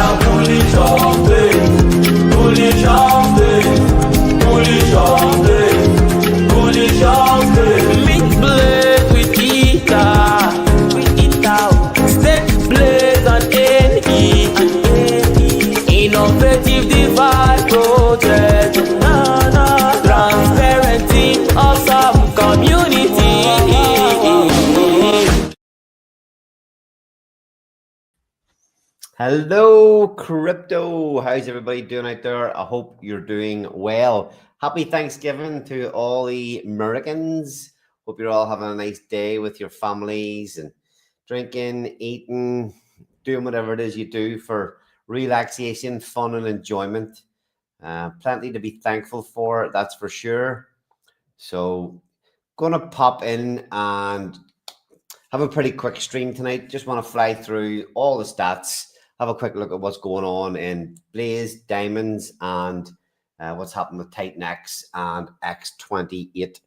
Meat blade with eater, steak blade and innovative device project, transparency of some community. Hello, crypto. How's everybody doing out there? I hope you're doing well. Happy Thanksgiving to all the Americans. Hope you're all having a nice day with your families and drinking, eating, doing whatever it is you do for relaxation, fun, and enjoyment. Plenty to be thankful for, that's for sure. So, going to pop in and have a pretty quick stream tonight. Just want to fly through all the stats, have a quick look at what's going on in Blaze, Diamonds, and what's happened with Titan X and X28.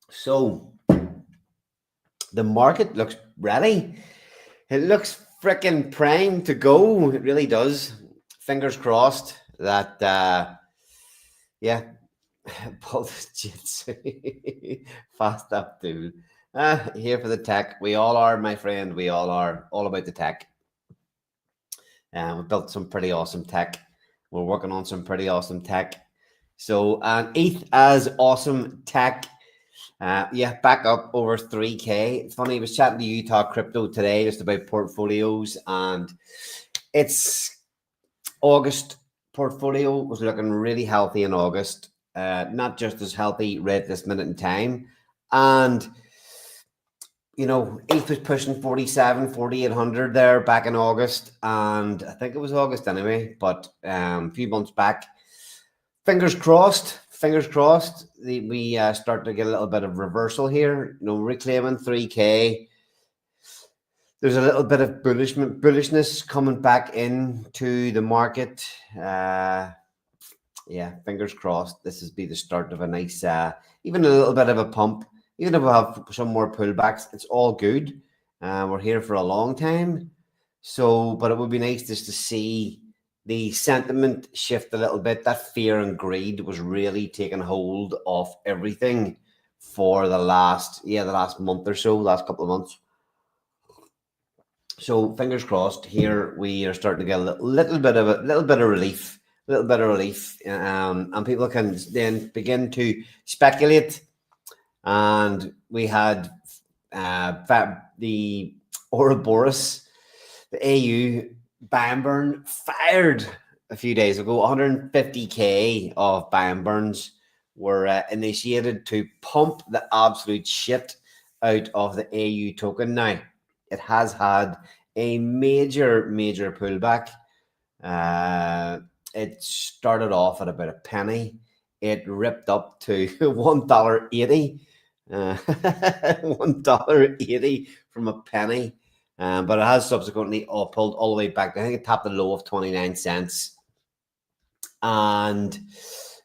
So the market looks ready. It looks freaking primed to go. It really does. Fingers crossed that, yeah, fast up, dude. Here for the tech. We all are, my friend. We all are all about the tech. We built some pretty awesome tech. We're working on some pretty awesome tech. So, ETH as awesome tech. Yeah, back up over 3K. It's funny, I was chatting to Utah Crypto today just about portfolios, and it's August portfolio was looking really healthy in August. Not just as healthy right this minute in time. And you know, ETH was pushing 4,800 there back in August, and I think it was August anyway, but a few months back. Fingers crossed, we start to get a little bit of reversal here, you know, reclaiming 3K. There's a little bit of bullishness coming back into the market. Yeah, fingers crossed. This will be the start of a nice, even a little bit of a pump. Even if we have some more pullbacks, it's all good. We're here for a long time. So, but it would be nice just to see the sentiment shift a little bit. That fear and greed was really taking hold of everything for the last month or so, last couple of months. So fingers crossed. Here we are starting to get a little bit of relief, and people can then begin to speculate. And we had the Ouroboros, the AU buy and burn fired a few days ago. 150K of buy and burns were initiated to pump the absolute shit out of the AU token. Now, it has had a major pullback. It started off at about a penny. It ripped up to $1.80. $1.80 from a penny, but it has subsequently pulled all the way back. I think it tapped a low of 29 cents, and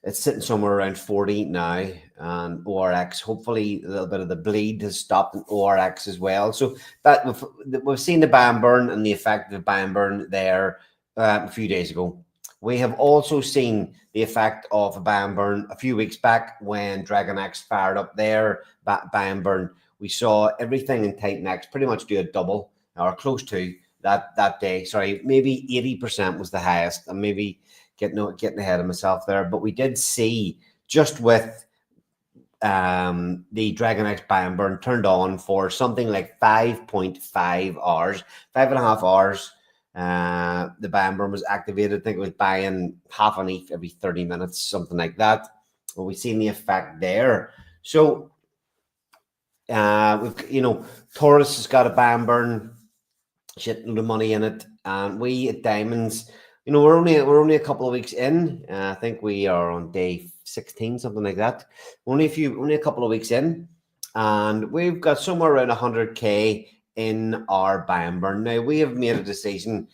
it's sitting somewhere around 40 now. And ORX, hopefully a little bit of the bleed has stopped in ORX as well. So that we've seen the buy and burn and the effect of the buy and burn there a few days ago. We have also seen the effect of a buy and burn a few weeks back when Dragon X fired up their buy and burn. We saw everything in Titan X pretty much do a double or close to that day. Sorry, maybe 80% was the highest. I'm maybe getting ahead of myself there, but we did see just with the Dragon X buy and burn turned on for something like 5.5 hours, 5.5 hours. The buy and burn was activated. I think it was buying half an ETH every 30 minutes, something like that. Well, we've seen the effect there. So, Taurus has got a buy and burn, shit load of money in it, and we at Diamonds, we're only a couple of weeks in. I think we are on day 16, something like that. Only a couple of weeks in, and we've got somewhere around 100K in our buy and burn. Now we have made a decision.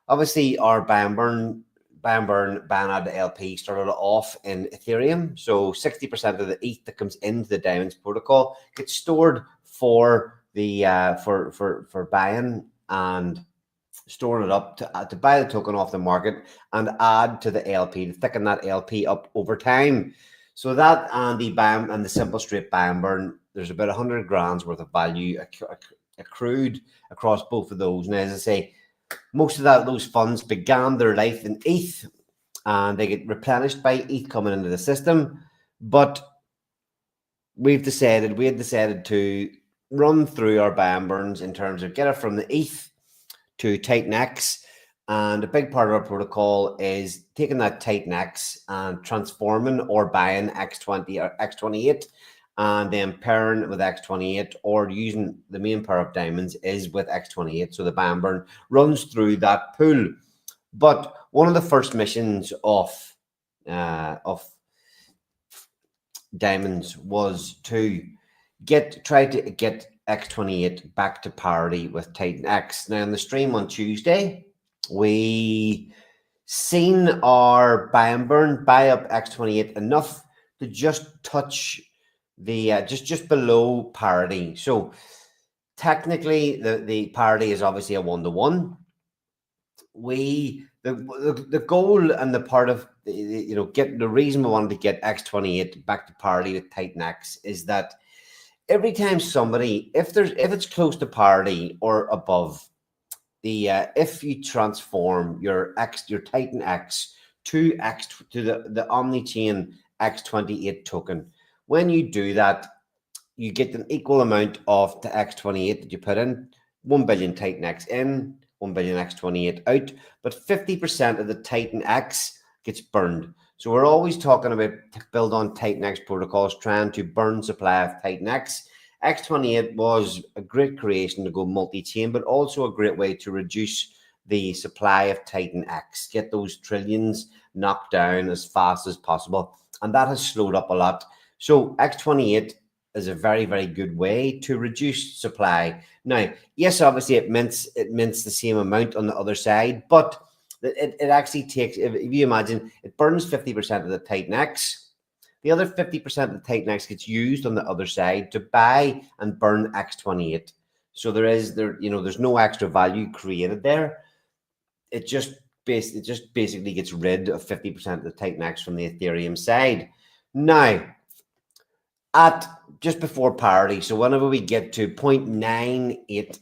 Obviously, our buy and burn Banad LP started off in Ethereum. So 60% of the ETH that comes into the Diamonds protocol gets stored for the for buying and storing it up to buy the token off the market and add to the LP to thicken that LP up over time. So that and the BAM and the simple straight buy and burn, there's about 100 grand's worth of value accrued across both of those. And as I say, most of those funds began their life in ETH, and they get replenished by ETH coming into the system. But we had decided to run through our buy and burns in terms of get it from the ETH to Titan X. And a big part of our protocol is taking that Titan X and transforming or buying X20 or X28 and then pairing with X28, or using the main pair of diamonds is with X28. So the buy and burn runs through that pool. But one of the first missions of diamonds was to try to get X28 back to parity with Titan X. Now, in the stream on Tuesday, we seen our buy and burn buy up X28 enough to just touch the just below parity. So technically, the parity is obviously a 1-to-1. The goal and the part of get the reason we wanted to get X28 back to parity with Titan X is that every time somebody, if it's close to parity or above, if you transform your Titan X to the Omnichain X28 token, when you do that, you get an equal amount of the X28 that you put in. 1 billion Titan X in, 1 billion X28 out, but 50% of the Titan X gets burned. So we're always talking about build on Titan X protocols, trying to burn supply of Titan X. X28 was a great creation to go multi-chain, but also a great way to reduce the supply of Titan X, get those trillions knocked down as fast as possible. And that has slowed up a lot. So X28 is a very, very good way to reduce supply. Now, yes, obviously it mints the same amount on the other side, but it actually takes, if you imagine, it burns 50% of the Titan X. The other 50% of the Titan X gets used on the other side to buy and burn X28. So there's no extra value created there. It just basically gets rid of 50% of the Titan X from the Ethereum side. Now, at just before parity, so whenever we get to 0.98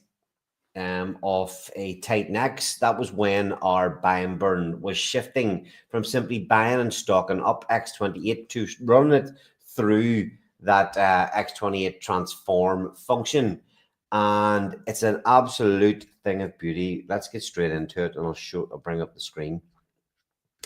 of a Titan X, that was when our buy and burn was shifting from simply buying and stocking up X28 to run it through that X28 transform function. And it's an absolute thing of beauty. Let's get straight into it, and I'll bring up the screen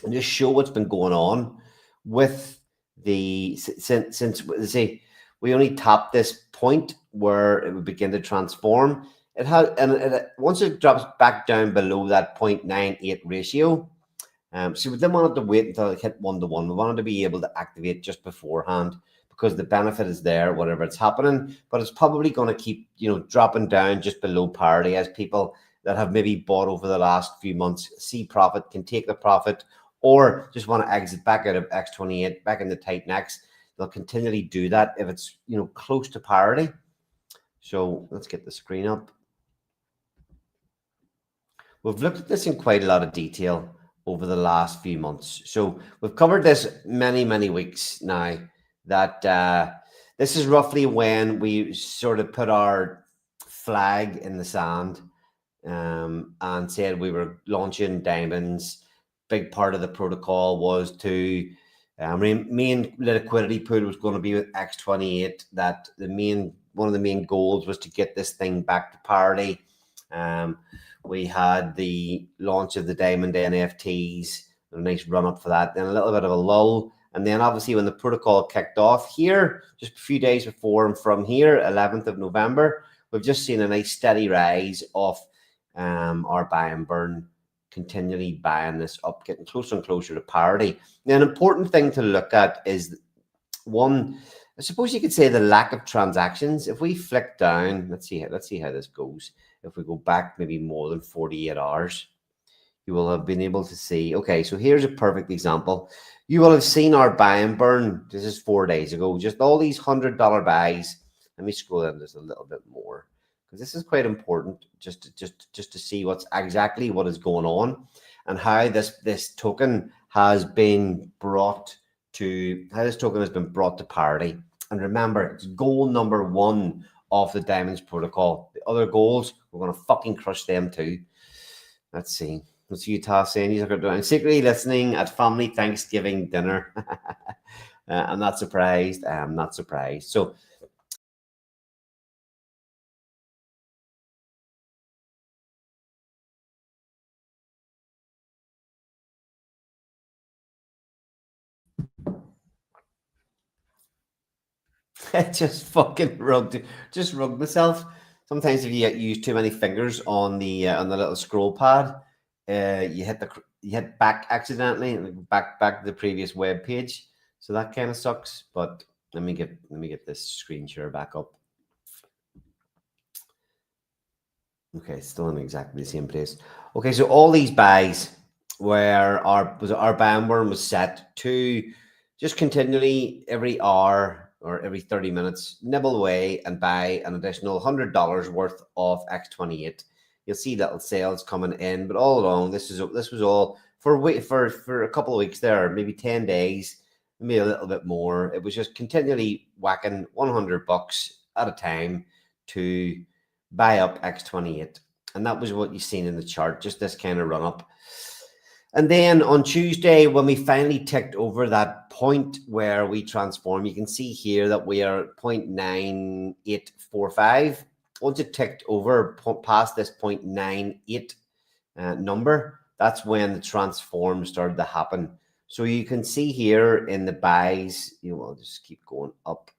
and just show what's been going on with since say we only tapped this point where it would begin to transform. It had, and once it drops back down below that 0.98 ratio, so we didn't want it to wait until it hit 1-to-1. We wanted to be able to activate just beforehand because the benefit is there, whatever it's happening. But it's probably going to keep, dropping down just below parity as people that have maybe bought over the last few months see profit, can take the profit, or just want to exit back out of X28, back into Titan X. They'll continually do that if it's close to parity. So let's get the screen up. We've looked at this in quite a lot of detail over the last few months. So we've covered this many weeks now, that this is roughly when we sort of put our flag in the sand and said we were launching diamonds. Big part of the protocol was to main liquidity pool was going to be with X28. That one of the main goals was to get this thing back to parity. We had the launch of the diamond NFTs, a nice run up for that, then a little bit of a lull, and then obviously when the protocol kicked off here, just a few days before and from here, 11th of November, we've just seen a nice steady rise of our buy and burn, continually buying this up, getting closer and closer to parity. Now, an important thing to look at is one, I suppose you could say, the lack of transactions. If we flick down, let's see how this goes. If we go back maybe more than 48 hours, you will have been able to see. Okay, so here's a perfect example. You will have seen our buy and burn. This is 4 days ago. Just all these $100 buys. Let me scroll down just a little bit more. because this is quite important just to see what is going on and how this token has been brought to parity. And remember, it's goal number 1 of the Diamonds Protocol. The other goals, we're going to fucking crush them too. Let's see. What's Utah saying? He's doing secretly listening at family Thanksgiving dinner. I'm not surprised. I'm not surprised. So I just fucking rugged myself. Sometimes if you use too many fingers on the little scroll pad, you hit back accidentally and back to the previous web page. So that kind of sucks. But let me get this screen share back up. Okay, still in exactly the same place. Okay, so all these buys where our bandworm was set to just continually every hour or every 30 minutes nibble away and buy an additional $100 worth of X28. You'll see little sales coming in, but all along this was all for a couple of weeks there, maybe 10 days, maybe a little bit more. It was just continually whacking $100 at a time to buy up X28. And that was what you've seen in the chart, just this kind of run up. And then on Tuesday, when we finally ticked over that point where we transform, you can see here that we are 0.9845. Once it ticked over past this 0.98 number, that's when the transform started to happen. So you can see here in the buys, I'll just keep going up.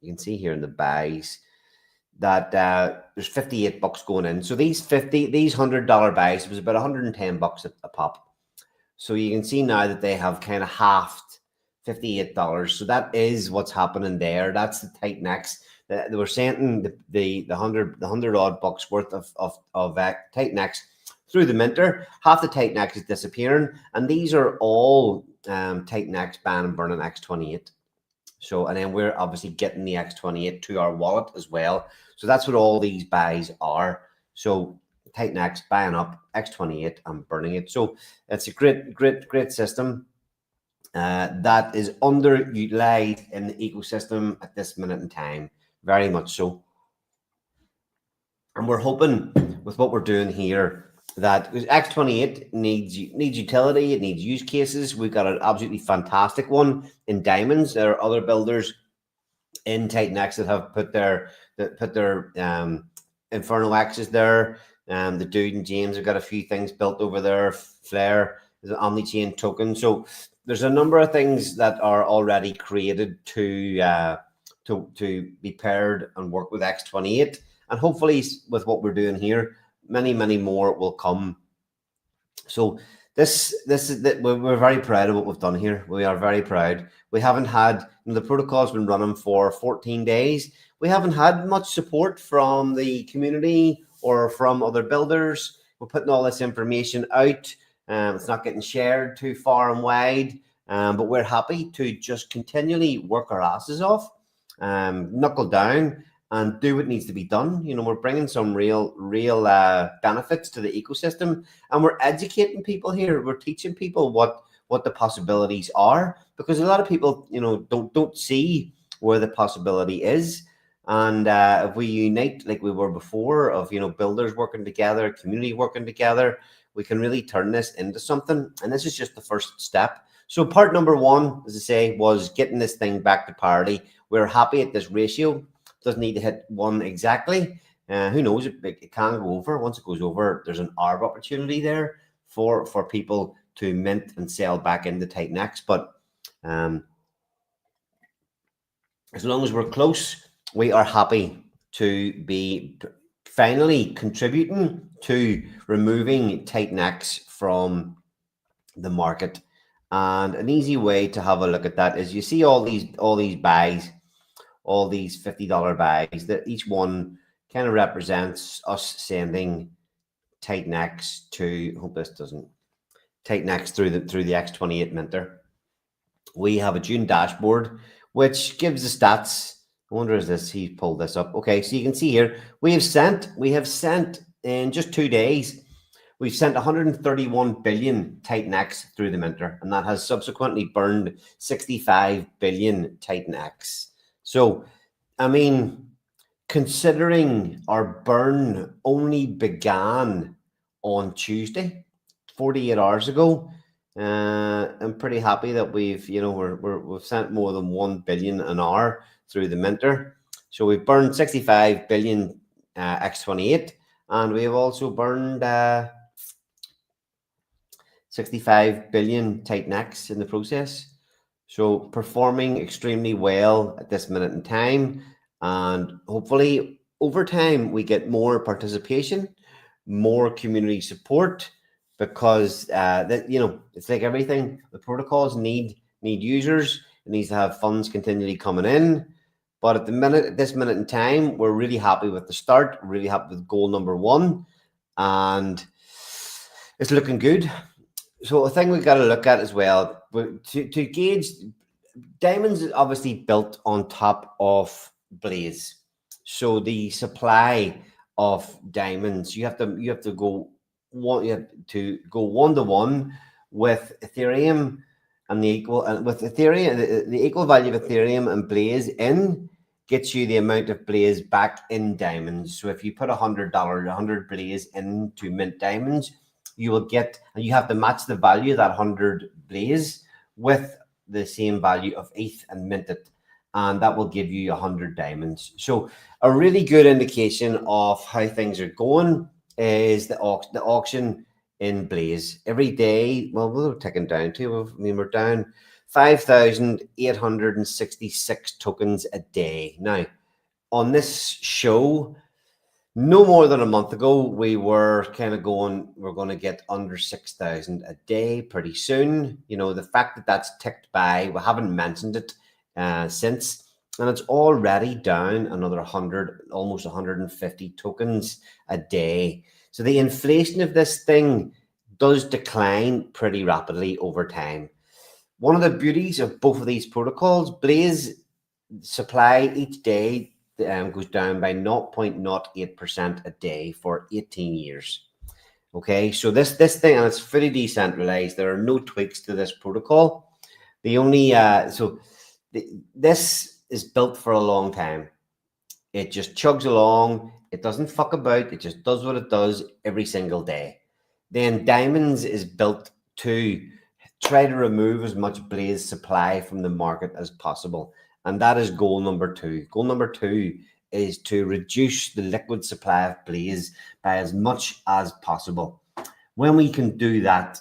You can see here in the buys that there's $58 going in. So these $100 buys was about $110 a pop. So you can see now that they have kind of halved $58. So that is what's happening there. That's the tight necks. They were sending the 100 odd bucks worth of tight necks through the minter. Half the tight necks is disappearing, and these are all tight necks ban and burning X28. So, and then we're obviously getting the X28 to our wallet as well. So that's what all these buys are. So tight necks, buying up X28 and burning it. So it's a great system that is underutilized in the ecosystem at this minute in time. Very much so. And we're hoping with what we're doing here that X28 needs utility, it needs use cases. We've got an absolutely fantastic one in diamonds. There are other builders in tight necks that have put their Inferno X's there. The Dude and James have got a few things built over there. Flare is an omni-chain token. So there's a number of things that are already created to be paired and work with X28. And hopefully with what we're doing here, many more will come. So this is that we're very proud of what we've done here. We are very proud. We haven't had, the protocol's been running for 14 days. We haven't had much support from the community or from other builders. We're putting all this information out. It's not getting shared too far and wide, but we're happy to just continually work our asses off, knuckle down, and do what needs to be done. We're bringing some real benefits to the ecosystem, and we're educating people here. We're teaching people what the possibilities are, because a lot of people, don't see where the possibility is. And if we unite like we were before, of builders working together, community working together, we can really turn this into something. And this is just the first step. So part number 1, as I say, was getting this thing back to parity. We're happy at this ratio. Doesn't need to hit 1 exactly. Who knows? It can go over. Once it goes over, there's an arb opportunity there for people to mint and sell back into tight necks. But as long as we're close, we are happy to be finally contributing to removing tight necks from the market. And an easy way to have a look at that is you see all these buys, all these $50 buys, that each one kind of represents us sending tight necks to, hope this doesn't, tight necks through the X28 minter. We have a June dashboard which gives the stats I wonder is this, he pulled this up. Okay, so you can see here, we have sent in just 2 days, we've sent 131 billion Titan X through the minter, and that has subsequently burned 65 billion Titan X. So, I mean, considering our burn only began on Tuesday, 48 hours ago, I'm pretty happy that we've, you know, we've sent more than 1 billion an hour through the minter. So we've burned 65 billion X28, and we've also burned 65 billion Titan X in the process. So performing extremely well at this minute in time, and hopefully over time we get more participation, more community support, because that, you know, it's like everything, the protocols need users. It needs to have funds continually coming in. But at this minute in time, we're really happy with the start, really happy with goal number 1, and it's looking good. So a thing we've got to look at as well, to gauge, diamonds is obviously built on top of Blaze. So the supply of diamonds, you have to go one-to-one with Ethereum, and the equal value of Ethereum and Blaze in gets you the amount of Blaze back in diamonds. So if you put $100 Blaze in to mint diamonds, you will get, and you have to match the value of that 100 Blaze with the same value of ETH and mint it, and that will give you 100 diamonds. So a really good indication of how things are going is the auction in Blaze every day. Well, we're ticking down too. I mean, we're down 5,866 tokens a day now. On this show, no more than a month ago, we were kind of going, we're going to get under 6,000 a day pretty soon. You know, the fact that that's ticked by, we haven't mentioned it since, and it's already down another 100, almost 150 tokens a day. So the inflation of this thing does decline pretty rapidly over time. One of the beauties of both of these protocols, Blaze supply each day goes down by 0.08% a day for 18 years. Okay, so this thing, and it's fully decentralized. There are no tweaks to this protocol. The only this is built for a long time. It just chugs along. It doesn't fuck about. It just does what it does every single day. Then Diamonds is built to try to remove as much Blaze supply from the market as possible. And that is goal number 2. Goal number 2 is to reduce the liquid supply of Blaze by as much as possible. When we can do that,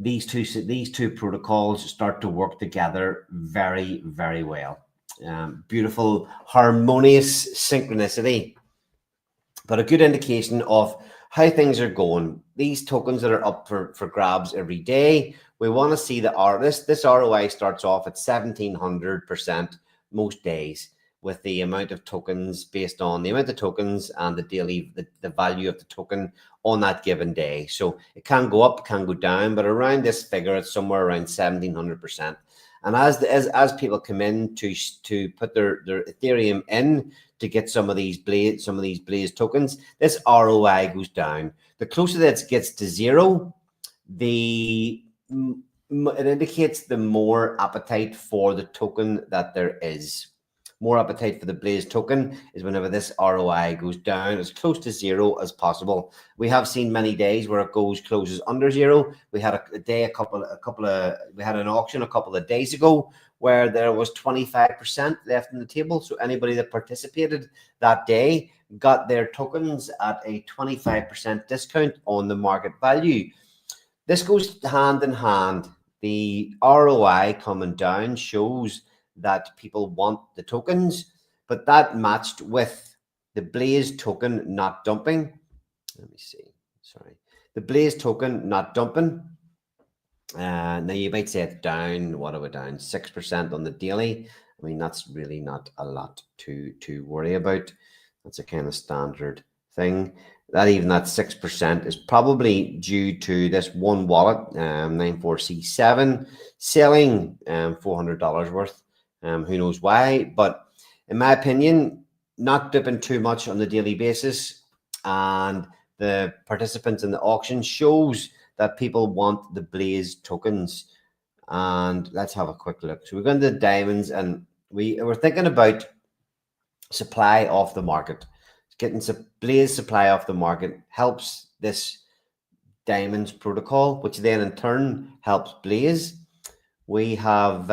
these two protocols start to work together very, very well. Beautiful, harmonious synchronicity, but a good indication of how things are going. These tokens that are up for grabs every day, we want to see this ROI starts off at 1,700% most days, with the amount of tokens based on the amount of tokens and the value of the token on that given day. So it can go up, can go down, but around this figure, it's somewhere around 1,700%. And as people come in to put their Ethereum in to get some of these Blaze tokens, this ROI goes down. The closer that it gets to zero, it indicates the more appetite for the token that there is. More appetite for the Blaze token is whenever this ROI goes down as close to zero as possible. We have seen many days where it closes under zero. We had we had an auction a couple of days ago where there was 25% left in the table. So anybody that participated that day got their tokens at a 25% discount on the market value. This goes hand in hand. The ROI coming down shows that people want the tokens, but that matched with the Blaze token not dumping. Let me see. Sorry. The Blaze token not dumping. Now you might say it's down. What are we down? 6% on the daily. I mean, that's really not a lot to worry about. That's a kind of standard thing. That 6% is probably due to this one wallet, 94C7, selling $400 worth. Who knows why? But in my opinion, not dipping too much on the daily basis, and the participants in the auction shows that people want the Blaze tokens. And let's have a quick look. So we're going to the diamonds, and we're thinking about supply off the market. Getting Blaze supply off the market helps this diamonds protocol, which then in turn helps Blaze. We have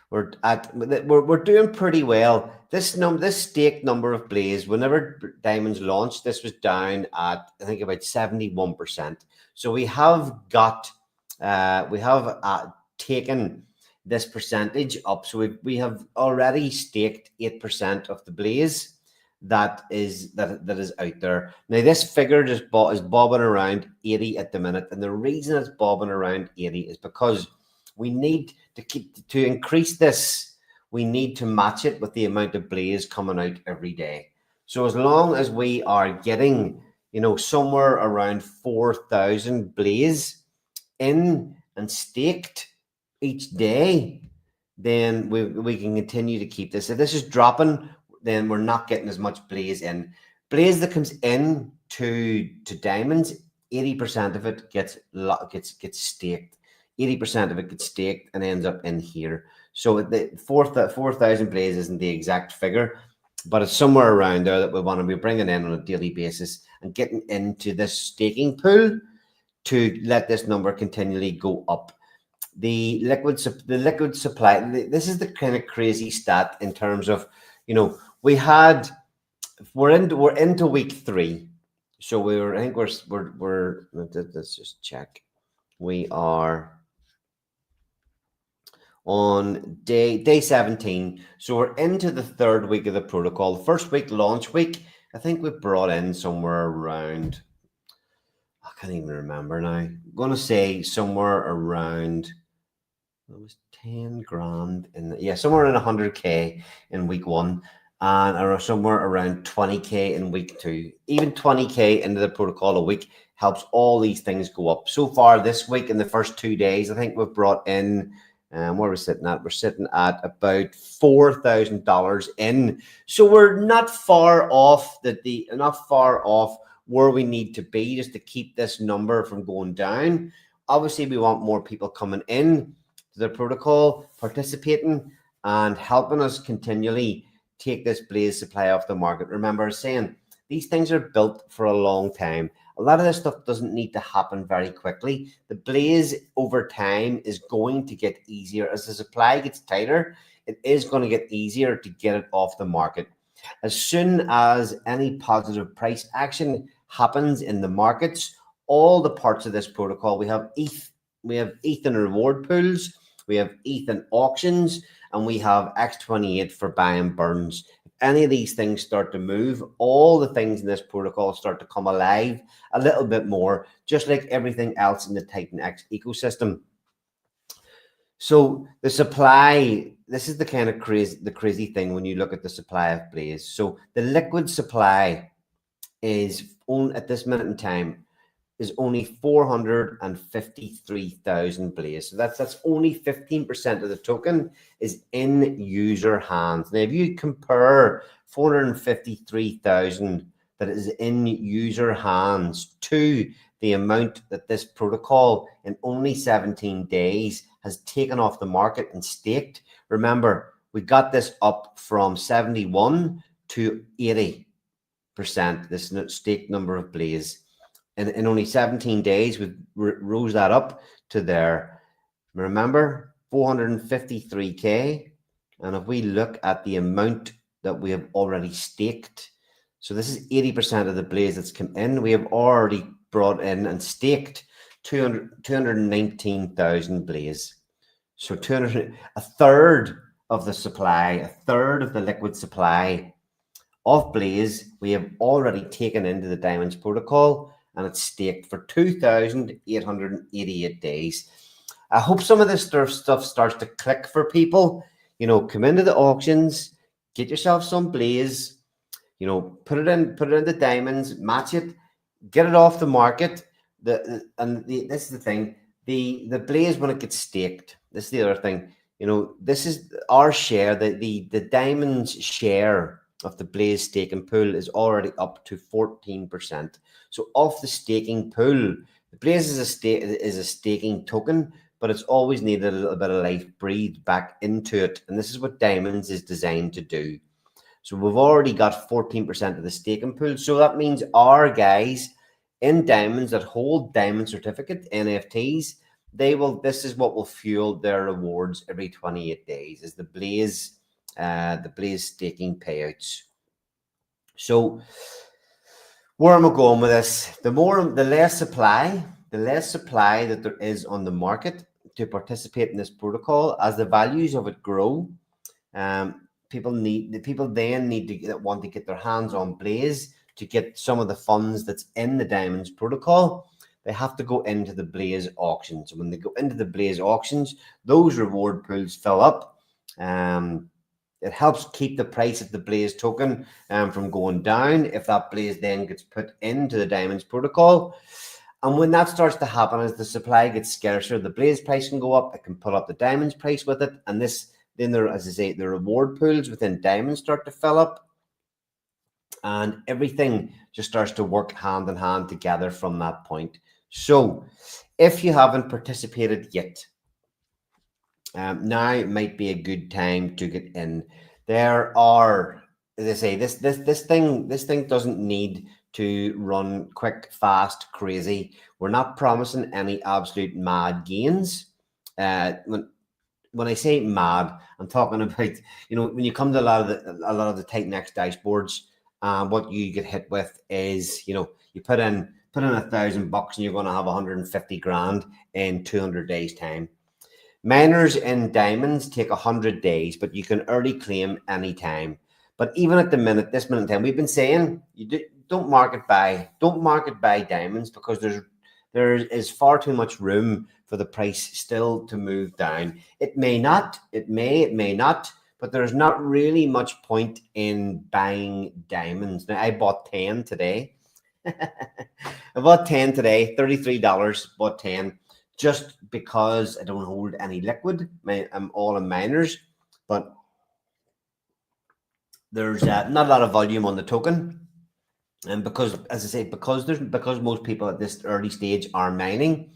we're doing pretty well. This stake number of Blaze, whenever diamonds launched, this was down at, I think, about 71%. So we have got taken this percentage up. So we have already staked 8% of the Blaze that is out there. Now this figure is bobbing around 80 at the minute, and the reason it's bobbing around 80 is because we need to increase this. We need to match it with the amount of Blaze coming out every day. So as long as we are getting, somewhere around 4,000 Blaze in and staked each day, then we can continue to keep this. If this is dropping, then we're not getting as much Blaze in. Blaze that comes in to diamonds, 80% of it gets staked. 80% of it gets staked and ends up in here. So the 4,000 Blaze isn't the exact figure, but it's somewhere around there that we want to be bringing in on a daily basis and getting into this staking pool to let this number continually go up. The liquid supply, this is the kind of crazy stat in terms of, we're into week 3. So let's just check. We are on day 17. So we're into the 3rd week of the protocol. The first week, launch week, I think we brought in somewhere around, I can't even remember now. I'm going to say somewhere around, it was 10 grand somewhere around 100K in week 1, and somewhere around 20K in week 2. Even 20K into the protocol a week helps all these things go up. So far this week, in the first 2 days, I think we've brought in, where are we sitting at? We're sitting at about $4,000 in. So we're not far off where we need to be just to keep this number from going down. Obviously, we want more people coming in to the protocol, participating, and helping us continually take this Blaze supply off the market. Remember, I was saying, these things are built for a long time. A lot of this stuff doesn't need to happen very quickly. The Blaze over time is going to get easier. As the supply gets tighter, it is going to get easier to get it off the market. As soon as any positive price action happens in the markets, all the parts of this protocol, we have ETH and reward pools, we have ETH and auctions, and we have X28 for buy and burns. If any of these things start to move, all the things in this protocol start to come alive a little bit more, just like everything else in the Titan X ecosystem. So the supply, this is the kind of crazy thing when you look at the supply of Blaze. So the liquid supply is at this minute in time is only 453,000 Blaze. So that's only 15% of the token is in user hands. Now, if you compare 453,000 that is in user hands to the amount that this protocol in only 17 days has taken off the market and staked, remember, we got this up from 71 to 80%, this staked number of Blaze. In only 17 days, we rose that up to there. Remember, 453K. And if we look at the amount that we have already staked, so this is 80% of the Blaze that's come in. We have already brought in and staked 219,000 Blaze. So a third of the supply, a third of the liquid supply of Blaze, we have already taken into the Diamonds protocol, and it's staked for 2,888 days. I hope some of this stuff starts to click for people. Come into the auctions, get yourself some Blaze, put it in the diamonds, match it, get it off the market. This is the thing. The Blaze, when it gets staked, this is the other thing. You know, this is our share. The diamonds share of the Blaze staking pool is already up to 14%. So off the staking pool, the Blaze is a staking token, but it's always needed a little bit of life breathed back into it. And this is what Diamonds is designed to do. So we've already got 14% of the staking pool. So that means our guys in Diamonds that hold Diamond certificate NFTs, this is what will fuel their rewards every 28 days is the Blaze staking payouts. So where am I going with this? The less supply that there is on the market to participate in this protocol, as the values of it grow, people then need to want to get their hands on Blaze to get some of the funds that's in the Diamonds protocol. They have to go into the Blaze auctions. When they go into the Blaze auctions, those reward pools fill up. It helps keep the price of the Blaze token from going down if that Blaze then gets put into the Diamonds protocol. And when that starts to happen, as the supply gets scarcer, the Blaze price can go up. It can put up the Diamonds price with it. And then there, as I say, the reward pools within Diamonds start to fill up. And everything just starts to work hand in hand together from that point. So if you haven't participated yet, now might be a good time to get in. There are, as I say, this thing doesn't need to run quick, fast, crazy. We're not promising any absolute mad gains. When I say mad, I'm talking about, you know, when you come to a lot of the Titan-X dashboards, what you get hit with is, you know, you put in $1,000 and you're going to have 150 grand in 200 days time. Miners in Diamonds take 100 days, but you can early claim anytime. But even at this minute in time, we've been saying don't market buy Diamonds, because there is far too much room for the price still to move down. It may not, it may not, but there's not really much point in buying Diamonds. Now, I bought 10 today. I bought 10 today, $33, bought 10, just because I don't hold any liquid. I'm all in miners, but there's not a lot of volume on the token. And because, as I say, because most people at this early stage are mining,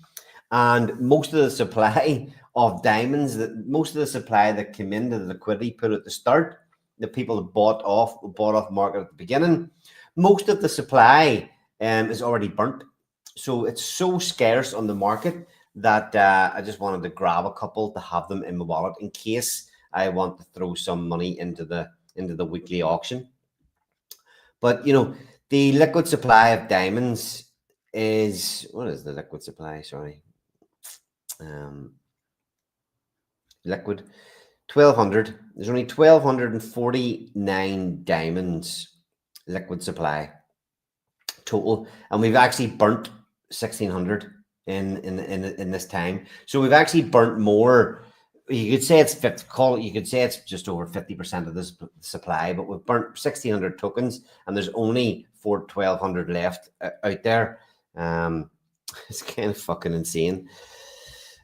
and most of the supply of Diamonds, most of the supply that came into the liquidity pool at the start, the people that bought off market at the beginning, most of the supply is already burnt. So it's so scarce on the market that I just wanted to grab a couple to have them in my wallet in case I want to throw some money into the weekly auction. But you know, the liquid supply of Diamonds is, what is the liquid supply? Sorry. Liquid 1,200. There's only 1,249 Diamonds liquid supply total, and we've actually burnt 1,600 in this time. So we've actually burnt more. You could say it's 50. You could say it's just over 50% of this supply, but we've burnt 1,600 tokens, and there's only 1,200 left out there. It's kind of fucking insane.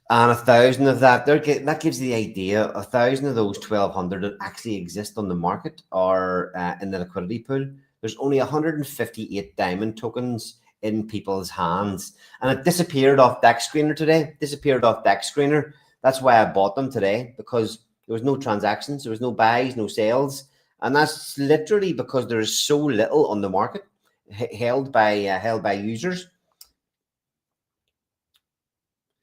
And 1,000 of that, that gives the idea. 1,000 of those 1,200 that actually exist on the market are in the liquidity pool. There's only 158 diamond tokens in people's hands, and it disappeared off Dex Screener today. That's why I bought them today, because there was no transactions, there was no buys, no sales, and that's literally because there is so little on the market held by users.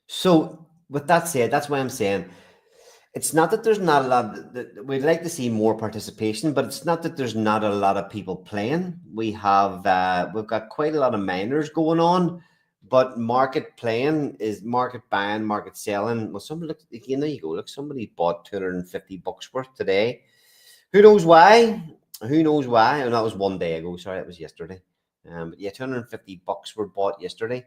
So with that said, that's why I'm saying it's not that there's not a lot. We'd like to see more participation, but it's not that there's not a lot of people playing. we've got quite a lot of miners going on, but market playing is market buying, market selling. Well, somebody look again. There you go. Look, somebody bought $250 worth today. Who knows why? And that was one day ago. Sorry, that was yesterday. But yeah, $250 were bought yesterday.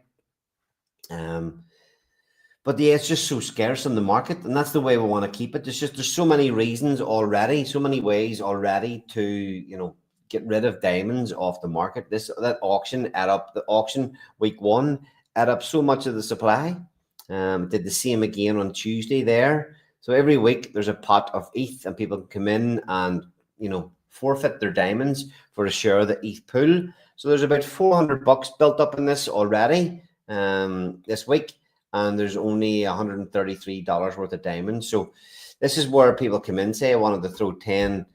But yeah, it's just so scarce in the market, and that's the way we want to keep it. There's so many reasons already, so many ways already to, you know, get rid of diamonds off the market. That auction ate up, the auction week one ate up so much of the supply. Did the same again on Tuesday there. So every week there's a pot of ETH, and people can come in and, forfeit their diamonds for a share of the ETH pool. So there's about $400 built up in this already this week, and there's only $133 worth of diamonds. So this is where people come in, say I wanted to throw 10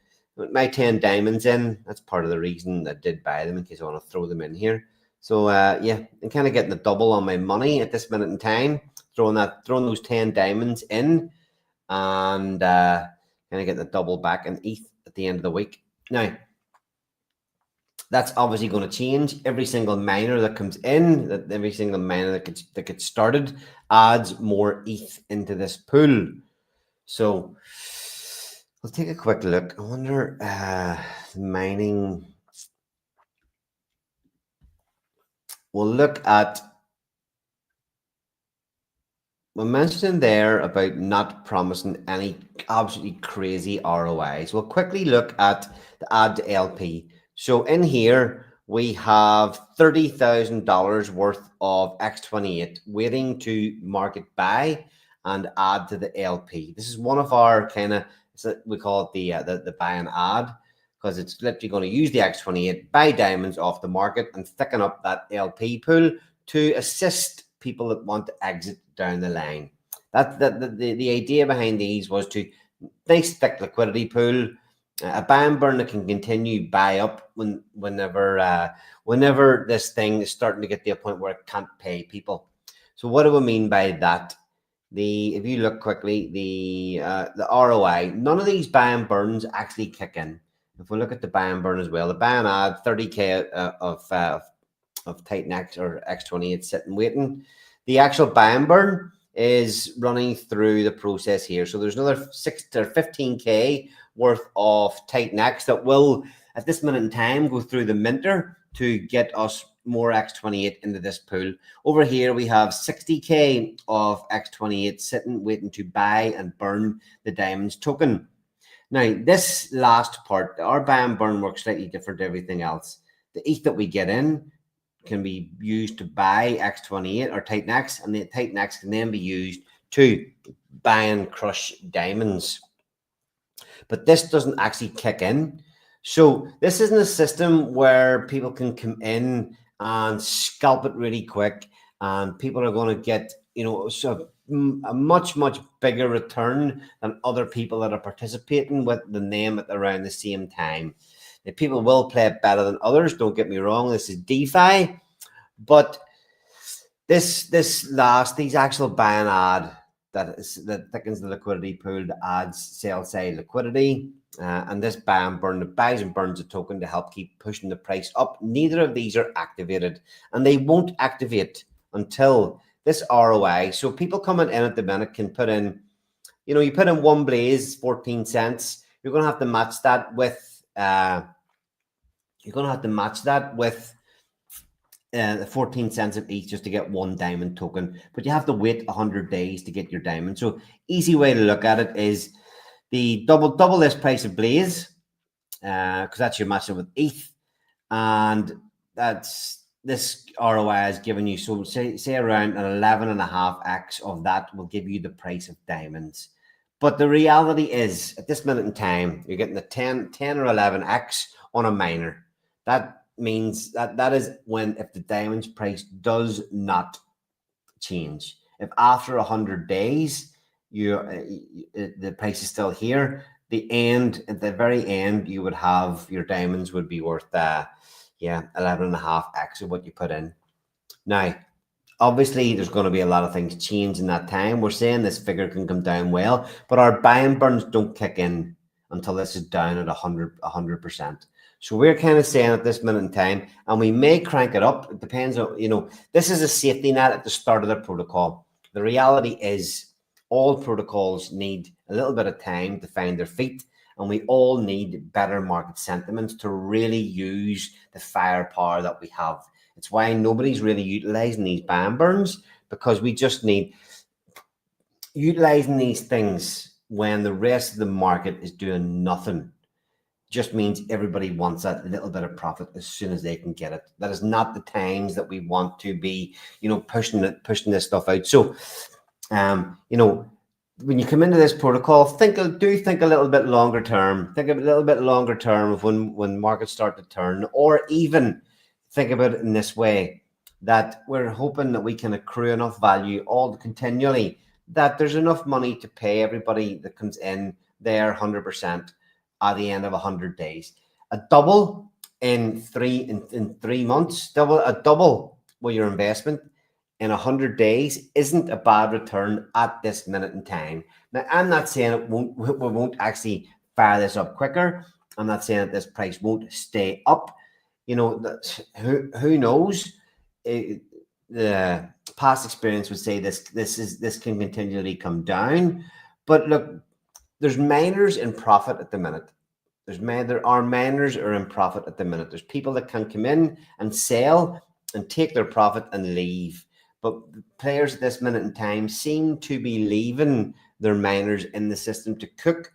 diamonds in. That's part of the reason I did buy them, in case I want to throw them in here. So yeah, I'm kind of getting the double on my money at this minute in time, throwing those 10 diamonds in, and kind of getting the double back in ETH at the end of the week. Now, that's obviously going to change. Every single miner that comes in, every single miner that gets started adds more ETH into this pool. So we'll take a quick look. I wonder, mining. We'll look at, we mentioned there about not promising any absolutely crazy ROIs. We'll quickly look at the add to LP. So in here, we have $30,000 worth of X28 waiting to market buy and add to the LP. This is one of our kind of, we call it the buy and add, because it's literally going to use the X28, buy diamonds off the market and thicken up that LP pool to assist people that want to exit down the line. The idea behind these was to nice thick liquidity pool, a buy and burn that can continue buy up whenever this thing is starting to get to a point where it can't pay people. So what do we mean by that? If you look quickly, the ROI, none of these buy and burns actually kick in. If we look at the buy and burn as well, the buy and add, 30K of Titan X or X28 sitting waiting. The actual buy and burn is running through the process here. So there's another 6 or 15K worth of Titan X that will, at this minute in time, go through the minter to get us more X28 into this pool. Over here, we have 60K of X28 sitting, waiting to buy and burn the diamonds token. Now, this last part, our buy and burn works slightly different to everything else. The ETH that we get in can be used to buy X28 or Titan X, and the Titan X can then be used to buy and crush diamonds. But this doesn't actually kick in. So this isn't a system where people can come in and scalp it really quick, and people are going to get, a much bigger return than other people that are participating with the name at around the same time. The people will play it better than others, don't get me wrong. This is DeFi, but these actual buy and add that thickens the liquidity pool, that adds sell side liquidity, and this buy and burn that buys and burns a token to help keep pushing the price up. Neither of these are activated, and they won't activate until this ROI. So people coming in at the minute can put in, you put in one blaze, 14 cents. You're going to have to match that with the 14 cents of each just to get one diamond token, but you have to wait 100 days to get your diamond. So easy way to look at it is the double this price of blaze, because that's your matching with ETH, and this ROI is giving you, so say around an 11.5x of that will give you the price of diamonds. But the reality is, at this minute in time, you're getting a 10 or 11x on a miner. That means that is if the diamonds price does not change. If after 100 days the price is still here, at the very end, you would have your diamonds would be worth 11.5x of what you put in. Now, obviously, there's going to be a lot of things change in that time. We're saying this figure can come down well, but our buy and burns don't kick in until this is down at 100%. So we're kind of saying at this minute in time, and we may crank it up. It depends on, this is a safety net at the start of the protocol. The reality is all protocols need a little bit of time to find their feet, and we all need better market sentiments to really use the firepower that we have. It's why nobody's really utilizing these buy and burns, because we just need utilizing these things when the rest of the market is doing nothing. Just means everybody wants that little bit of profit as soon as they can get it. That is not the times that we want to be, pushing this stuff out. So, when you come into this protocol, think a little bit longer term. Think a little bit longer term of when markets start to turn, or even think about it in this way, that we're hoping that we can accrue enough value all continually that there's enough money to pay everybody that comes in their 100% at the end of 100 days. A double in 3 months, double with your investment in 100 days isn't a bad return at this minute in time. Now, I'm not saying we won't actually fire this up quicker. I'm not saying that this price won't stay up. You know, who knows? The past experience would say this can continually come down. But look, there's miners in profit at the minute. There are miners are in profit at the minute. There's people that can come in and sell and take their profit and leave. But players at this minute in time seem to be leaving their miners in the system to cook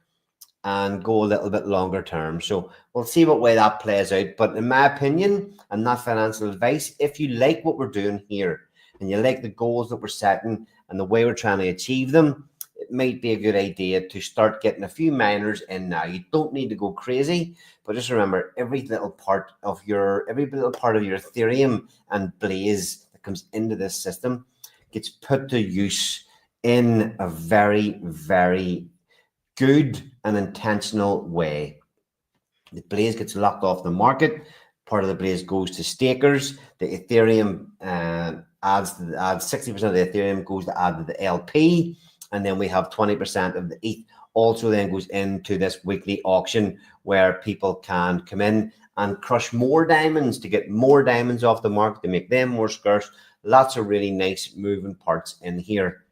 and go a little bit longer term. So we'll see what way that plays out. But in my opinion, and not financial advice, if you like what we're doing here and you like the goals that we're setting and the way we're trying to achieve them, it might be a good idea to start getting a few miners in now. You don't need to go crazy, but just remember, every little part of your Ethereum and Blaze that comes into this system gets put to use in a very, very good and intentional way. The Blaze gets locked off the market. Part of the Blaze goes to stakers. The Ethereum adds 60% of the Ethereum goes to add to the LP. And then we have 20% of the ETH also then goes into this weekly auction where people can come in and crush more diamonds to get more diamonds off the market, to make them more scarce. Lots of really nice moving parts in here.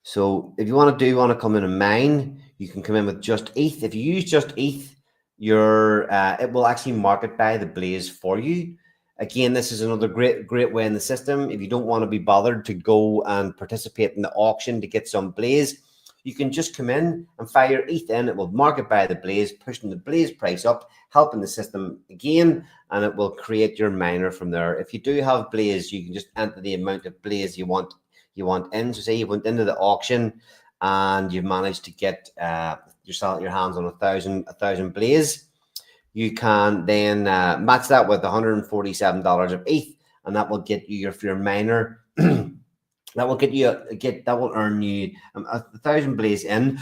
So if you want to come in and mine, you can come in with just ETH. If you use just ETH, it will actually market buy the Blaze for you. Again, this is another great way in the system. If you don't want to be bothered to go and participate in the auction to get some Blaze, you can just come in and fire ETH in. It will market by the Blaze, pushing the Blaze price up, helping the system again, and it will create your miner from there. If you do have Blaze, you can just enter the amount of Blaze you want in. So say you went into the auction and you've managed to get your hands on 1,000 Blaze. You can then match that with $147 of ETH, and that will get you your miner. That will earn you 1,000 Blaze in.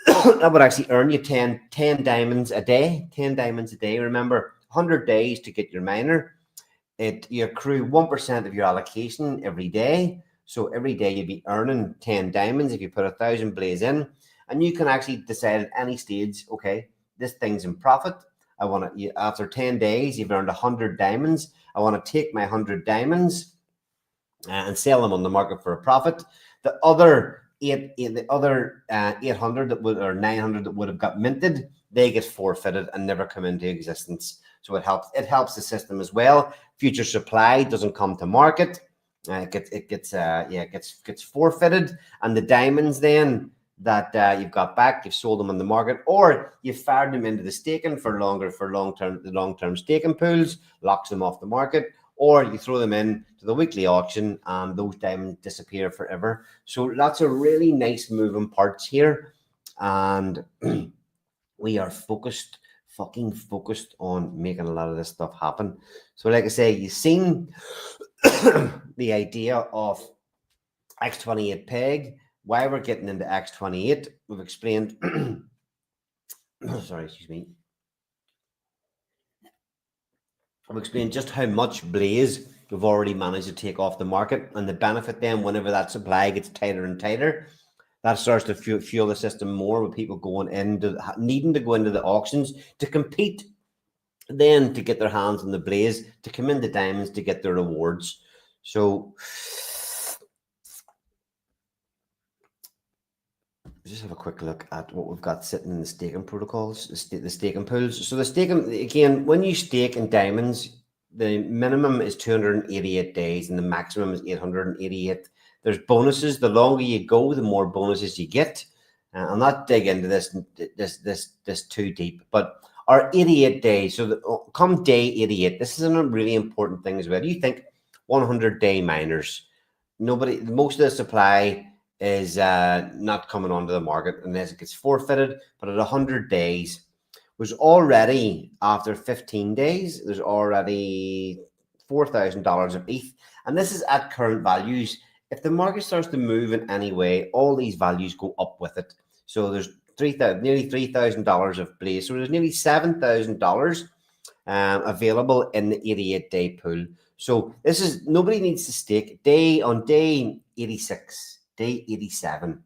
That would actually earn you 10 diamonds a day. 10 diamonds a day. Remember, 100 days to get your miner. You accrue 1% of your allocation every day. So every day you'd be earning 10 diamonds if you put 1,000 Blaze in, and you can actually decide at any stage, okay, this thing's in profit. I want to, after 10 days, you've earned 100 diamonds. I want to take my 100 diamonds and sell them on the market for a profit. The other 800 that would, or 900 that would have got minted, they get forfeited and never come into existence. So it helps the system as well. Future supply doesn't come to market. It gets forfeited, and the diamonds then that you've got back, you've sold them on the market, or you've fired them into the staking for long-term staking pools, locks them off the market, or you throw them in to the weekly auction and those diamonds disappear forever. So lots of really nice moving parts here, and we are fucking focused on making a lot of this stuff happen. So like I say, you've seen the idea of X28 peg, why we're getting into X28. We've explained sorry, excuse me. I've explained just how much Blaze we've already managed to take off the market, and the benefit then whenever that supply gets tighter and tighter, that starts to fuel the system more, with people needing to go into the auctions to compete, then to get their hands on the Blaze, to come into diamonds to get their rewards. So just have a quick look at what we've got sitting in the staking protocols, the staking pools. So the staking, again, when you stake in diamonds, the minimum is 288 days and the maximum is 888. There's bonuses. The longer you go, the more bonuses you get. I'll not dig into this too deep, but our 88 days. So come day 88, this is a really important thing as well. You think 100-day miners. Most of the supply is not coming onto the market unless it gets forfeited. But at 100 days, there's already, after 15 days, there's already $4,000 of ETH. And this is at current values. If the market starts to move in any way, all these values go up with it. So there's nearly $3,000 of Blaze. So there's nearly $7,000 available in the 88-day pool. So this is, nobody needs to stake. On day 86, day 87,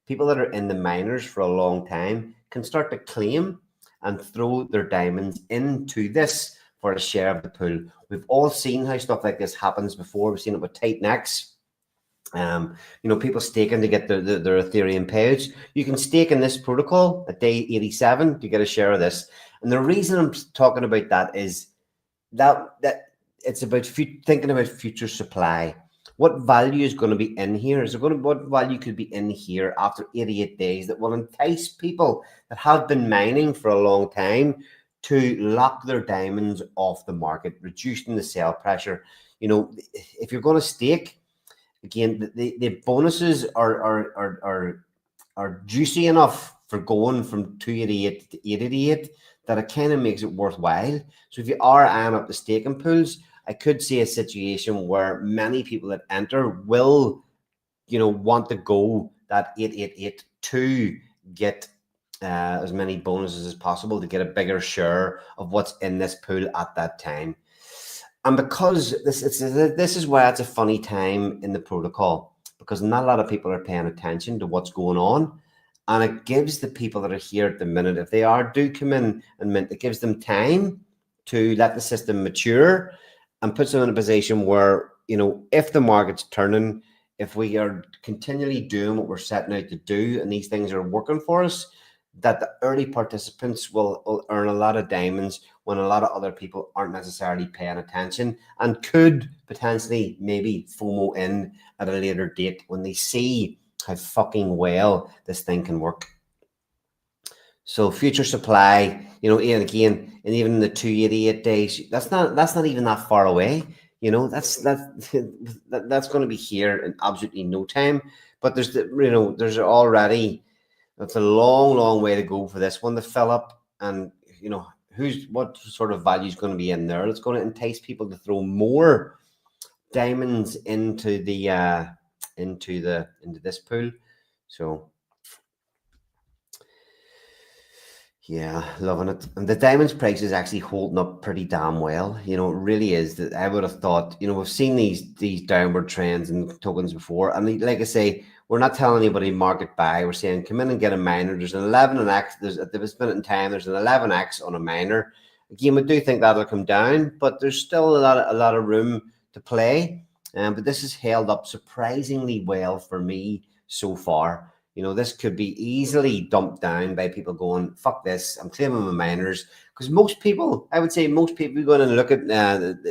people that are in the miners for a long time can start to claim and throw their diamonds into this for a share of the pool. We've all seen how stuff like this happens before. We've seen it with Titan X. People staking to get their Ethereum page. You can stake in this protocol at day 87 to get a share of this. And the reason I'm talking about that is that it's about thinking about future supply. What value is going to be in here? What value could be in here after 88 days that will entice people that have been mining for a long time to lock their diamonds off the market, reducing the sell pressure? If you're going to stake, again, the bonuses are juicy enough for going from 288 to 888 that it kind of makes it worthwhile. So if you are eyeing up the staking pools, I could see a situation where many people that enter will, want to go that 888 to get as many bonuses as possible to get a bigger share of what's in this pool at that time. And because this is why it's a funny time in the protocol, because not a lot of people are paying attention to what's going on. And it gives the people that are here at the minute, if they do come in and mint, it gives them time to let the system mature and puts them in a position where, if the market's turning, if we are continually doing what we're setting out to do and these things are working for us, that the early participants will earn a lot of diamonds when a lot of other people aren't necessarily paying attention and could potentially maybe FOMO in at a later date when they see how fucking well this thing can work. So future supply, and again, and even the 288 days, that's not even that far away. That's going to be here in absolutely no time. But there's already, that's a long way to go for this one to fill up. And what sort of value is going to be in there? It's going to entice people to throw more diamonds into this pool. So yeah, loving it. And the diamonds price is actually holding up pretty damn well. It really is. That I would have thought, we've seen these downward trends in tokens before. And like I say, we're not telling anybody market buy. We're saying come in and get a miner. There's an 11x. At this minute in time, there's an 11x on a miner. Again, we do think that'll come down, but there's still a lot of room to play. But this has held up surprisingly well for me so far. This could be easily dumped down by people going, fuck this, I'm claiming my miners. Because most people, I would say most people going to look at,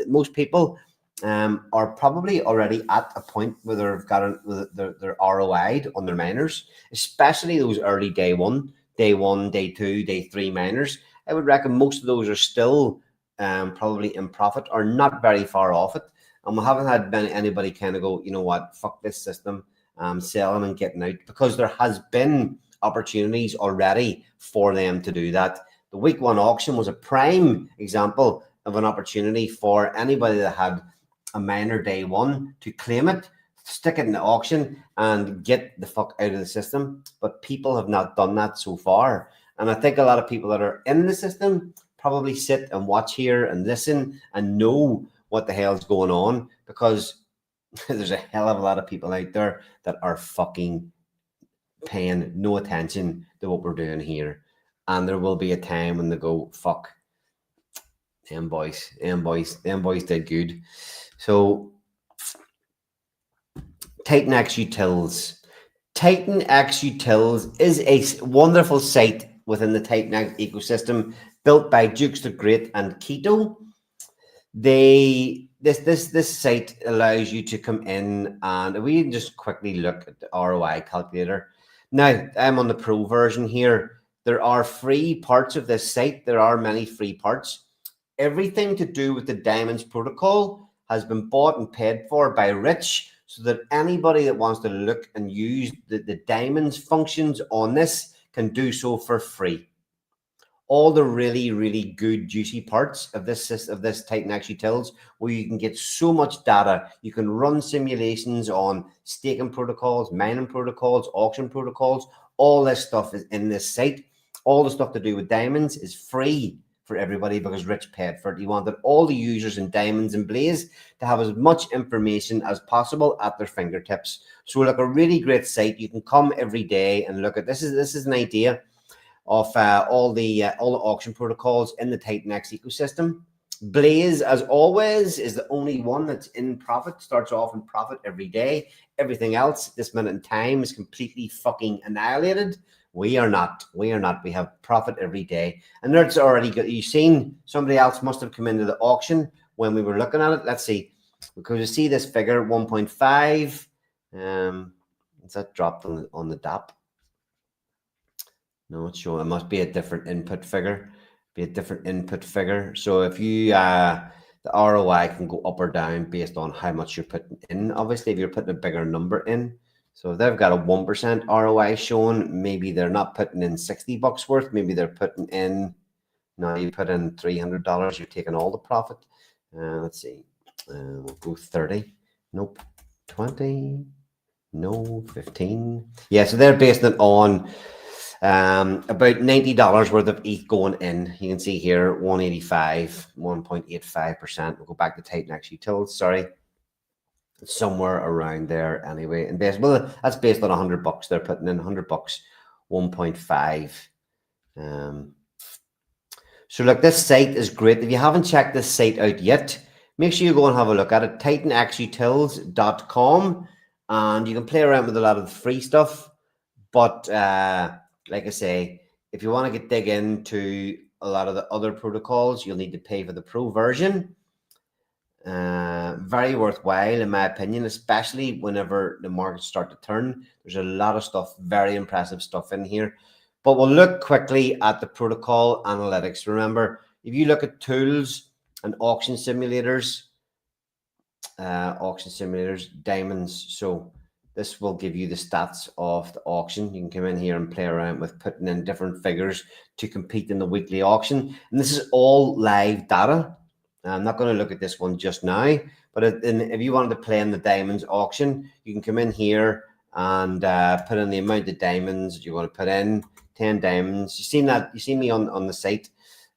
most people are probably already at a point where they've got their ROI'd on their miners, especially those early day one, day two, day three miners. I would reckon most of those are still probably in profit or not very far off it. And we haven't had anybody kind of go, you know what, fuck this system, selling and getting out, because there has been opportunities already for them to do that. The week one auction was a prime example of an opportunity for anybody that had a miner day one to claim it, stick it in the auction and get the fuck out of the system. But people have not done that so far. And I think a lot of people that are in the system probably sit and watch here and listen and know what the hell's going on, because there's a hell of a lot of people out there that are fucking paying no attention to what we're doing here. And there will be a time when they go, fuck, them boys did good. So Titan X Utils. Titan X Utils is a wonderful site within the Titan X ecosystem built by Dukes the Great and Keto. This site allows you to come in, and we can just quickly look at the ROI calculator. Now, I'm on the pro version here. There are free parts of this site. There are many free parts. Everything to do with the Diamonds protocol has been bought and paid for by Rich. so that anybody that wants to look and use the diamonds functions on this can do so for free. All the really, really good juicy parts of this Titan XUtils, where you can get so much data. You can run simulations on staking protocols, mining protocols, auction protocols. All this stuff is in this site. All the stuff to do with diamonds is free for everybody because Rich paid for it. He wanted all the users in Diamonds and Blaze to have as much information as possible at their fingertips. So like a really great site. You can come every day and look at this. This is an idea of all the auction protocols in the Titan X ecosystem. Blaze, as always, is the only one that's in profit, starts off in profit every day. Everything else, this minute in time, is completely fucking annihilated. We are not. We have profit every day. And that's already good. You've seen somebody else must have come into the auction when we were looking at it. Let's see. Because you see this figure, 1.5. Is that dropped on the DAP? No, it's showing. It must be a different input figure. So if you the ROI can go up or down based on how much you're putting in. Obviously, if you're putting a bigger number in, so if they've got a 1% ROI shown, maybe they're not putting in $60 worth. Maybe they're putting in. Now you put in $300. You're taking all the profit. Let's see. We'll go 30. Nope. 20. No. 15. Yeah. So they're basing it on about $90 worth of ETH going in. You can see here 185, 1.85%. We'll go back to Titan XUtils. Sorry, it's somewhere around there anyway. And well, that's based on $100. They're putting in $100, 1.5. So look, this site is great. If you haven't checked this site out yet, make sure you go and have a look at it. TitanXUtils.com, and you can play around with a lot of the free stuff, but like I say, if you want to dig into a lot of the other protocols, you'll need to pay for the pro version. Very worthwhile, in my opinion, especially whenever the markets start to turn. There's a lot of stuff, very impressive stuff in here. But we'll look quickly at the protocol analytics. Remember, if you look at tools and auction simulators, diamonds. So this will give you the stats of the auction. You can come in here and play around with putting in different figures to compete in the weekly auction. And this is all live data. I'm not going to look at this one just now, but if you wanted to play in the diamonds auction, you can come in here and put in the amount of diamonds you want to put in. 10 diamonds. You seen that? You see me on the site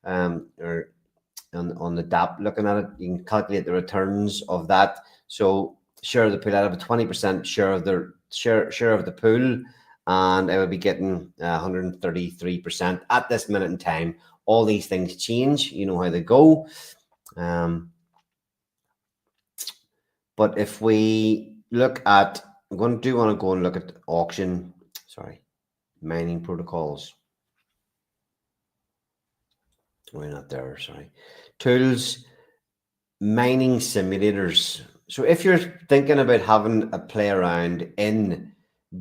or on the DAP looking at it. You can calculate the returns of that. So share of the pool, out of a 20% share of the share of the pool, and I would be getting 133% at this minute in time. All these things change, you know how they go. But if we look at, I'm going to want to go and look at auction, mining protocols. We're not there, sorry. Tools, mining simulators. So if you're thinking about having a play around in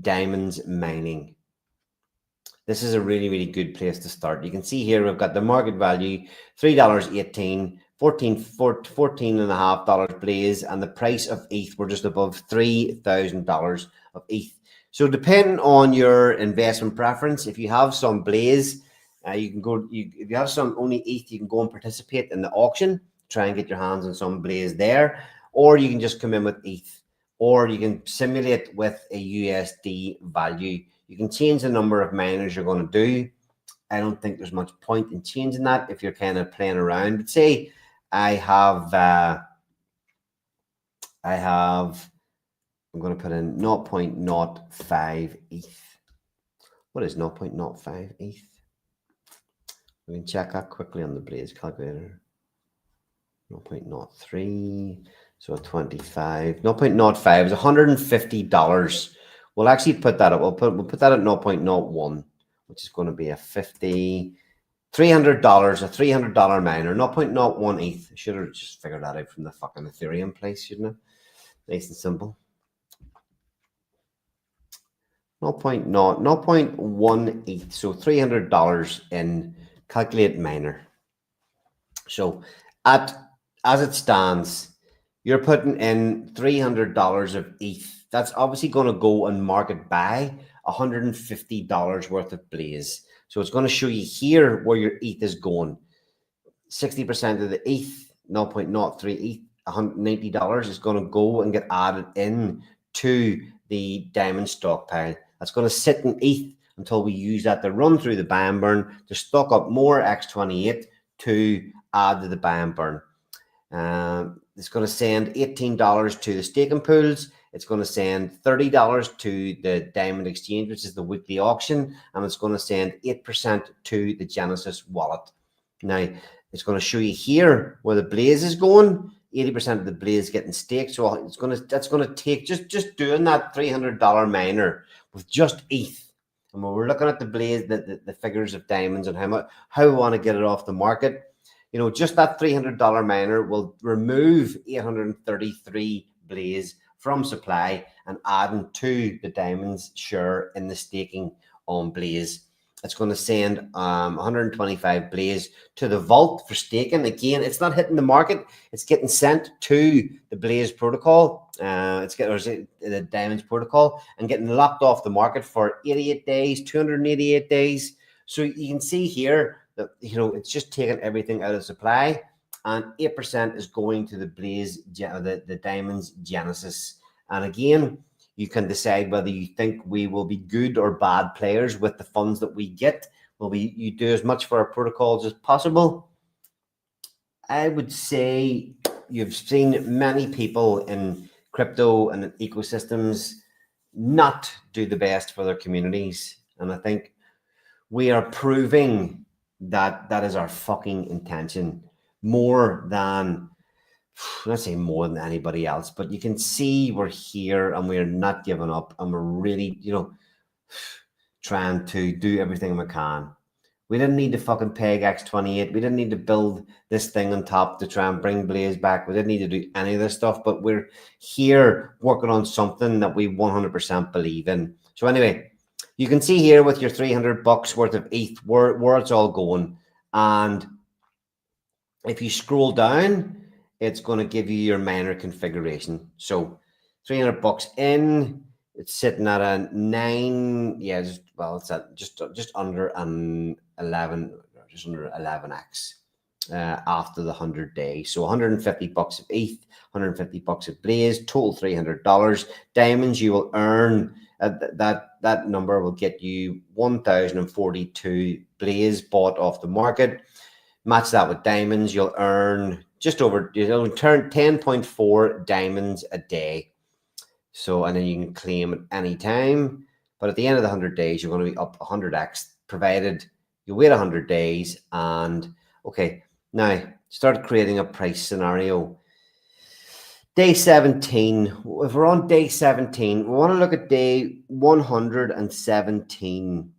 diamonds mining, this is a really, really good place to start. You can see here we've got the market value, $3.18, $14.5 Blaze, and the price of ETH, we're just above $3,000 of ETH. So depending on your investment preference, if you have some Blaze, you can go. If you have some only ETH, you can go and participate in the auction. Try and get your hands on some Blaze there, or you can just come in with ETH, or you can simulate with a USD value. You can change the number of miners you're going to do. I don't think there's much point in changing that if you're kind of playing around. But say I have, I'm going to put in 0.05 ETH. What is 0.05 ETH? We can check that quickly on the Blaze calculator. 0.03, so 25. 0.05 is $150. We'll actually put that up. We'll put that at 0.01, which is going to be a $300, a $300 miner, 0.01 ETH. I should have just figured that out from the fucking Ethereum place, shouldn't it? Nice and simple. 0.1 ETH, so $300 in calculate miner. So as it stands, you're putting in $300 of ETH. That's obviously going to go and market buy $150 worth of Blaze. So it's going to show you here where your ETH is going. 60% of the ETH, 0.03 ETH, $190 is going to go and get added in to the diamond stockpile. That's going to sit in ETH until we use that to run through the buy and burn to stock up more X28 to add to the buy and burn. It's going to send $18 to the staking pools. It's going to send $30 to the Diamond Exchange, which is the weekly auction, and it's going to send 8% to the Genesis wallet. Now, it's going to show you here where the Blaze is going. 80% of the Blaze getting staked, so that's going to take just doing that $300 miner with just ETH. And when we're looking at the Blaze, the figures of diamonds and how we want to get it off the market, you know, just that $300 miner will remove 833 Blaze from supply and adding to the diamonds share in the staking on Blaze. It's going to send 125 Blaze to the vault for staking. Again, it's not hitting the market. It's getting sent to the Blaze protocol. The Diamonds protocol and getting locked off the market for 88 days, 288 days. So you can see here that, you know, it's just taking everything out of supply, and 8% is going to the Blaze, the Diamonds Genesis. And again, you can decide whether you think we will be good or bad players with the funds that we get. Will you do as much for our protocols as possible? I would say you've seen many people in crypto and ecosystems not do the best for their communities. And I think we are proving that that is our fucking intention more than, let's say more than anybody else, but you can see we're here and we're not giving up, and we're really, you know, trying to do everything we can. We didn't need to fucking peg X28. We didn't need to build this thing on top to try and bring Blaze back. We didn't need to do any of this stuff, but we're here working on something that we 100% believe in. So anyway, you can see here with your $300 worth of ETH where it's all going. And if you scroll down, it's going to give you your miner configuration. So $300 in, it's sitting at a 9. Yeah, it's at just under an 11, just under 11x after the 100 days. So $150 of ETH, $150 of Blaze, total $300. Diamonds, you will earn that number will get you 1,042 Blaze bought off the market. Match that with diamonds, you'll earn you'll turn 10.4 diamonds a day. So, and then you can claim at any time. But at the end of the 100 days, you're going to be up 100x, provided you wait 100 days. And okay, now start creating a price scenario. Day 17. If we're on day 17, we want to look at day 117.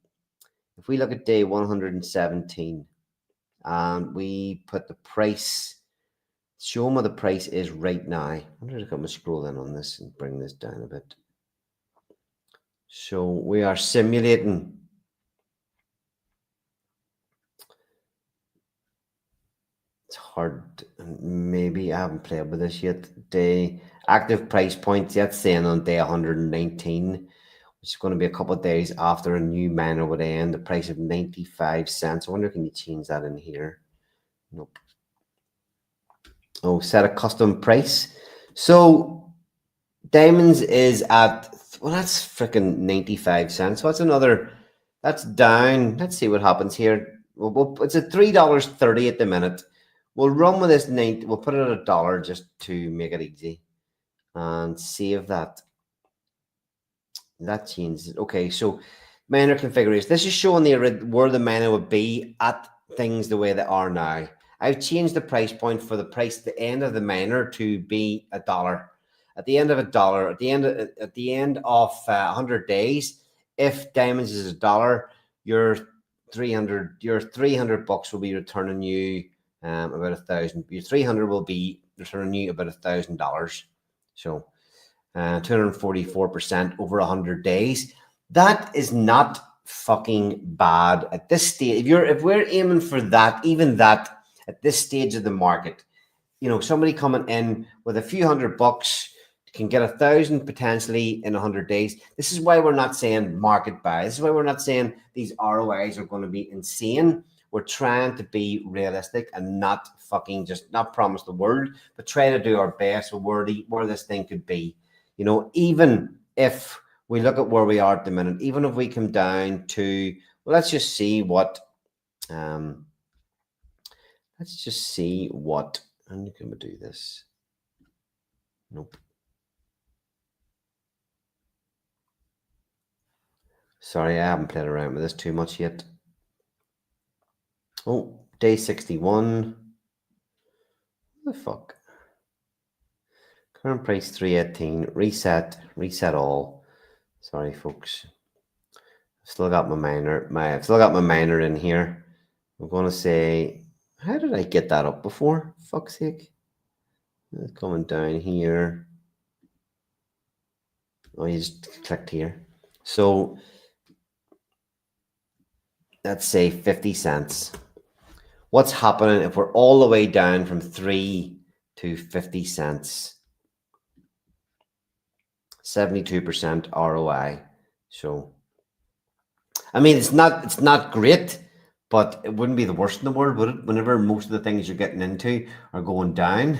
If we look at day 117, and we put the price, show them what the price is right now. I'm going to scroll in on this and bring this down a bit. So we are simulating. It's hard. Maybe I haven't played with this yet. Day active price points yet, saying on day 119, which is going to be a couple of days after a new miner would end. The price of 95 cents. I wonder, can you change that in here? Nope. Oh, set a custom price. So diamonds is at, well, that's freaking 95 cents. So that's down. Let's see what happens here. It's at $3.30 at the minute. We'll run with this we'll put it at $1 just to make it easy and save that. That changes. Okay, so miner configuration. This is showing where the miner would be at things the way they are now. I've changed the price point for the price at the end of the miner to be $1. At the end of $1, at the end of 100 days, if diamonds is $1, your $300 will be returning you about 1,000. Your 300 will be returning you about $1,000. So 244% over 100 days. That is not fucking bad at this stage. If we're aiming for that, even that at this stage of the market, you know, somebody coming in with a few $100 can get 1,000 potentially in 100 days. This is why we're not saying market buy. This is why we're not saying these ROIs are going to be insane. We're trying to be realistic and not fucking just not promise the world, but try to do our best with where this thing could be. You know, even if we look at where we are at the minute, even if we come down to, well, let's just see what, I'm going to do this. Nope. Sorry, I haven't played around with this too much yet. Oh, day 61. What the fuck? Current price 318. Reset all. Sorry, folks. I've still got my miner in here. I'm gonna say, how did I get that up before? Fuck's sake. It's coming down here. Oh, you just clicked here. So let's say 50 cents. What's happening if we're all the way down from 3 to 50 cents? 72% ROI. So, I mean, it's not great, but it wouldn't be the worst in the world, would it? Whenever most of the things you're getting into are going down,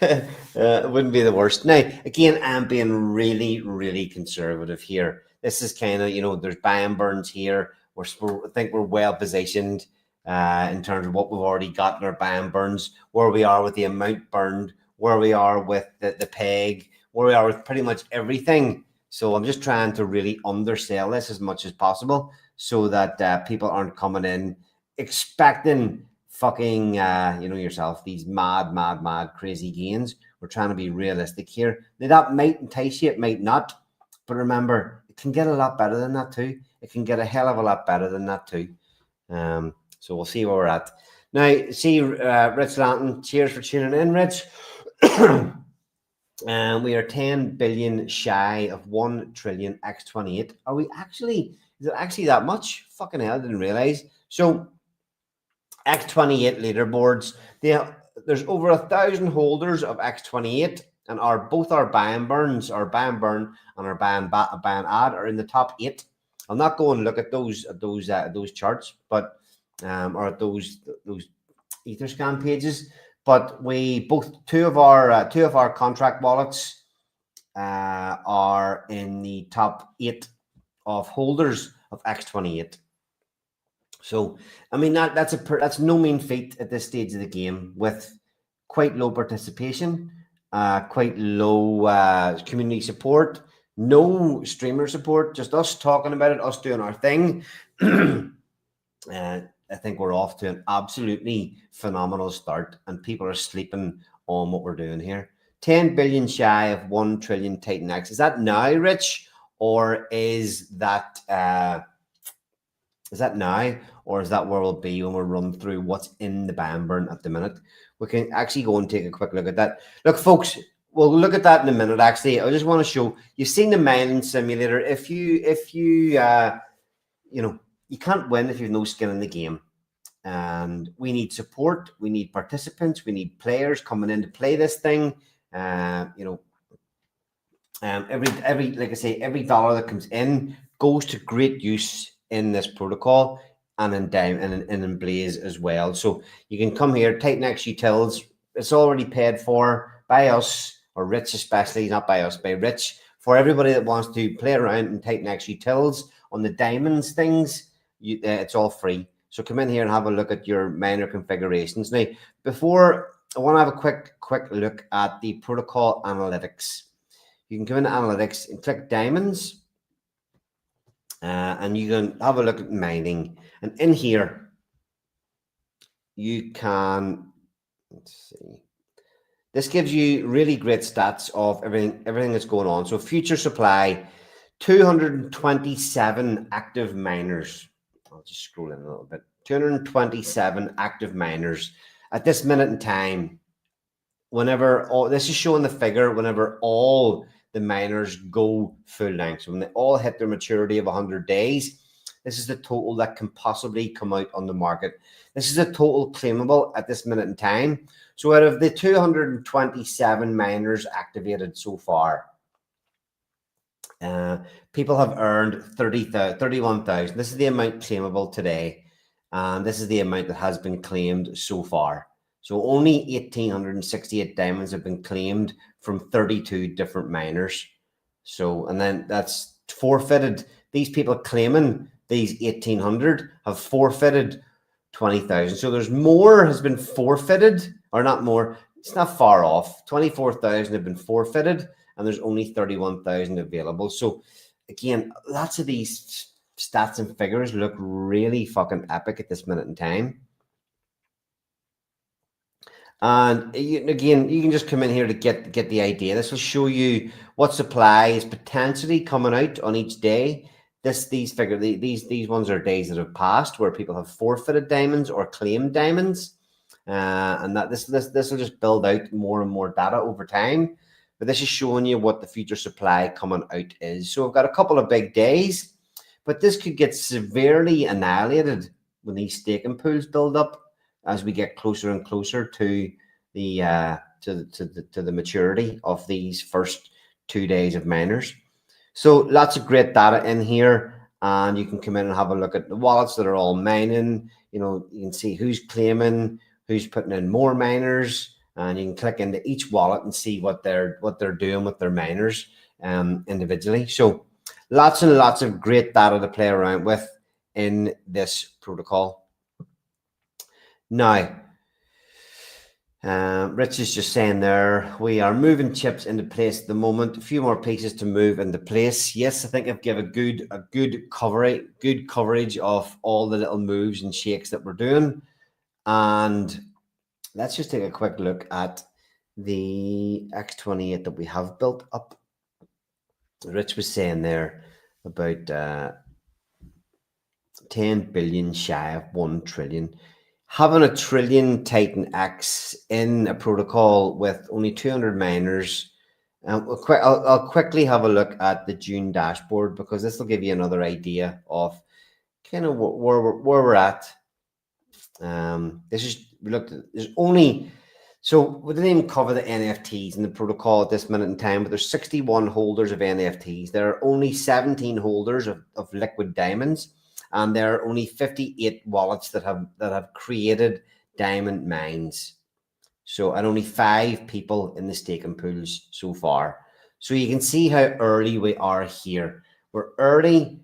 it wouldn't be the worst. Now, again, I'm being really, really conservative here. This is kind of, you know, there's buy and burns here. I think we're well positioned in terms of what we've already got in our buy and burns, where we are with the amount burned, where we are with the peg, where we are with pretty much everything. So I'm just trying to really undersell this as much as possible so that people aren't coming in expecting fucking, you know yourself, these mad, crazy gains. We're trying to be realistic here. Now, that might entice you, it might not. But remember, it can get a lot better than that too. It can get a hell of a lot better than that too. So we'll see where we're at. Now, see, Rich Lanton, cheers for tuning in, Rich. We are 10 billion shy of 1 trillion X28. Are we actually, is it actually that much? Fucking hell, I didn't realize. So X28 leaderboards, there's over 1,000 holders of X28, and both our buy and burns, our buy and burn and our buy and add are in the top 8. I'll not go and look at those charts, but or at those Etherscan pages. But two of our contract wallets are in the top 8 of holders of X28. So I mean that's no mean feat at this stage of the game, with quite low participation, quite low community support, no streamer support, just us talking about it, us doing our thing. I think we're off to an absolutely phenomenal start, and people are sleeping on what we're doing here. 10 billion shy of 1 trillion Titan X. Is that now, Rich? Or is that now? Or is that where we'll be when we run through what's in the buy and burn at the minute? We can actually go and take a quick look at that. Look, folks, we'll look at that in a minute. Actually, I just want to show, you've seen the mining simulator. If you know, you can't win if you've no skin in the game. And we need support, we need participants, we need players coming in to play this thing. You know, every like I say, every dollar that comes in goes to great use in this protocol and in Blaze as well. So you can come here, Titan X Utils. It's already paid for by us, or Rich especially, not by us, by Rich. For everybody that wants to play around in Titan X Utils on the diamonds things, it's all free. So come in here and have a look at your miner configurations. Now, before, I want to have a quick look at the protocol analytics. You can come into analytics and click diamonds, and you can have a look at mining. And in here, you can, let's see, this gives you really great stats of everything that's going on. So future supply, 227 active miners. I'll just scroll in a little bit. 227 active miners at this minute in time. Whenever this is showing the figure, whenever all the miners go full length, so when they all hit their maturity of 100 days, This is the total that can possibly come out on the market. This is the total claimable at this minute in time. So out of the 227 miners activated so far, people have earned 31,000. This is the amount claimable today. And this is the amount that has been claimed so far. So only 1,868 diamonds have been claimed from 32 different miners. So, and then that's forfeited. These people claiming these 1,800 have forfeited 20,000. So there's more has been forfeited, or not more. It's not far off. 24,000 have been forfeited, and there's only 31,000 available. So again, lots of these stats and figures look really fucking epic at this minute in time. And again, you can just come in here to get the idea. This will show you what supply is potentially coming out on each day. These ones are days that have passed where people have forfeited diamonds or claimed diamonds, and that this will just build out more and more data over time. But this is showing you what the future supply coming out is. So we've got a couple of big days, but this could get severely annihilated when these staking pools build up as we get closer and closer to the maturity of these first 2 days of miners. So lots of great data in here, and you can come in and have a look at the wallets that are all mining. You know, you can see who's claiming, who's putting in more miners, and you can click into each wallet and see what they're doing with their miners individually. So lots and lots of great data to play around with in this protocol. Now, Rich is just saying there, we are moving chips into place at the moment. A few more pieces to move into place. Yes, I think I've given a good coverage of all the little moves and shakes that we're doing. And let's just take a quick look at the X28 that we have built up. Rich was saying there about 10 billion shy of 1 trillion. Having a trillion Titan X in a protocol with only 200 miners. I'll quickly have a look at the June dashboard, because this will give you another idea of kind of where we're at. There's only, so we didn't even cover the NFTs in the protocol at this minute in time, but there's 61 holders of NFTs. There are only 17 holders of liquid diamonds. And there are only 58 wallets that have created diamond mines. So, and only 5 people in the staking pools so far. So you can see how early we are here. We're early.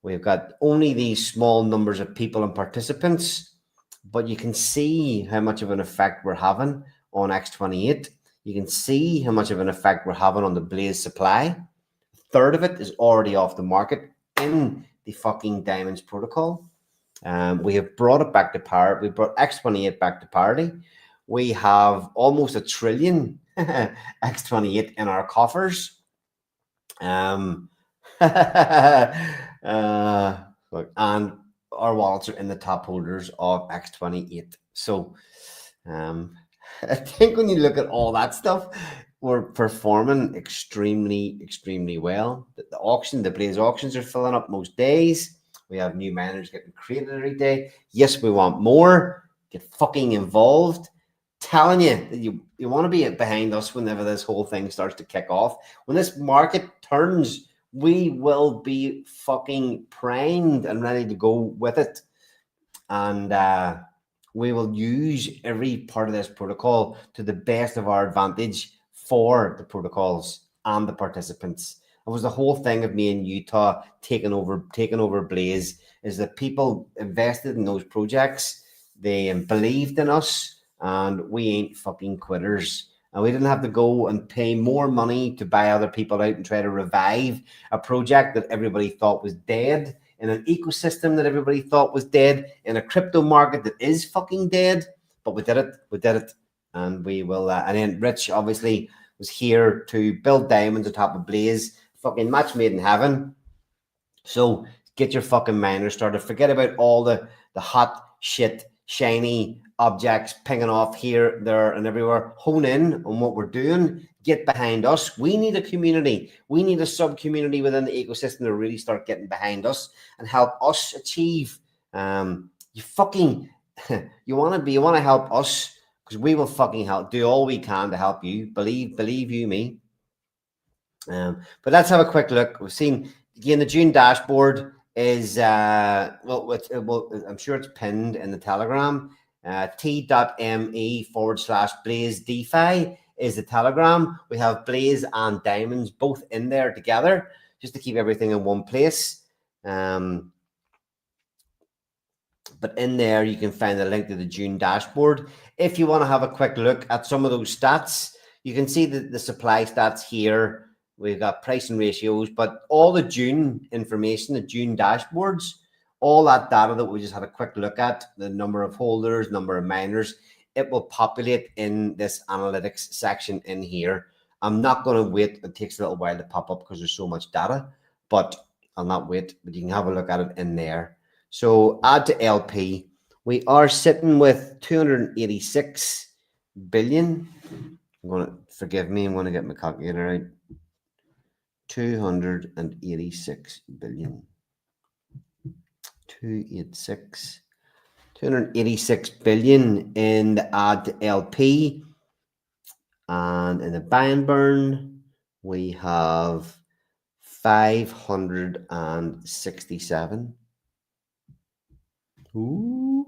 We've got only these small numbers of people and participants, but you can see how much of an effect we're having on X28. You can see how much of an effect we're having on the Blaze supply. A third of it is already off the market in the fucking diamonds protocol. We have brought it back to parity. We brought X28 back to parity. We have almost 1 trillion X28 in our coffers. And our wallets are in the top holders of X28. So I think when you look at all that stuff, we're performing extremely well. The Blaze auctions are filling up most days. We have new miners getting created every day. Yes, we want more. Get fucking involved. Telling you that you want to be behind us whenever this whole thing starts to kick off. When this market turns, we will be fucking primed and ready to go with it. And we will use every part of this protocol to the best of our advantage for the protocols and the participants. It was the whole thing of me in Utah taking over Blaze, is that people invested in those projects. They believed in us, and we ain't fucking quitters. And we didn't have to go and pay more money to buy other people out and try to revive a project that everybody thought was dead, in an ecosystem that everybody thought was dead, in a crypto market that is fucking dead. But we did it. And we will, and then Rich obviously was here to build diamonds on top of Blaze. Fucking match made in heaven. So get your fucking miners started. Forget about all the hot shit, shiny objects pinging off here, there, and everywhere. Hone in on what we're doing. get behind us. We need a community. We need a sub-community within the ecosystem to really start getting behind us and help us achieve. You fucking, you want to help us, because we will fucking help, do all we can to help you. Believe you me. But let's have a quick look. We've seen again the June dashboard is well, I'm sure it's pinned in the Telegram. T.me/Blaze DeFi is the Telegram. We have Blaze and Diamonds both in there together, just to keep everything in one place. But in there, you can find the link to the June dashboard. If you want to have a quick look at some of those stats, you can see the supply stats here. We've got pricing ratios, but all the June information, the June dashboards, all that data that we just had a quick look at, the number of holders, number of miners, it will populate in this analytics section in here. I'm not going to wait. It takes a little while to pop up because there's so much data, but I'll not wait. But you can have a look at it in there. So add to LP. We are sitting with 286 billion. I'm going to, forgive me, I'm going to get my calculator out. 286 billion. 286 billion in the add to LP. And in the buy and burn, we have 567. Ooh.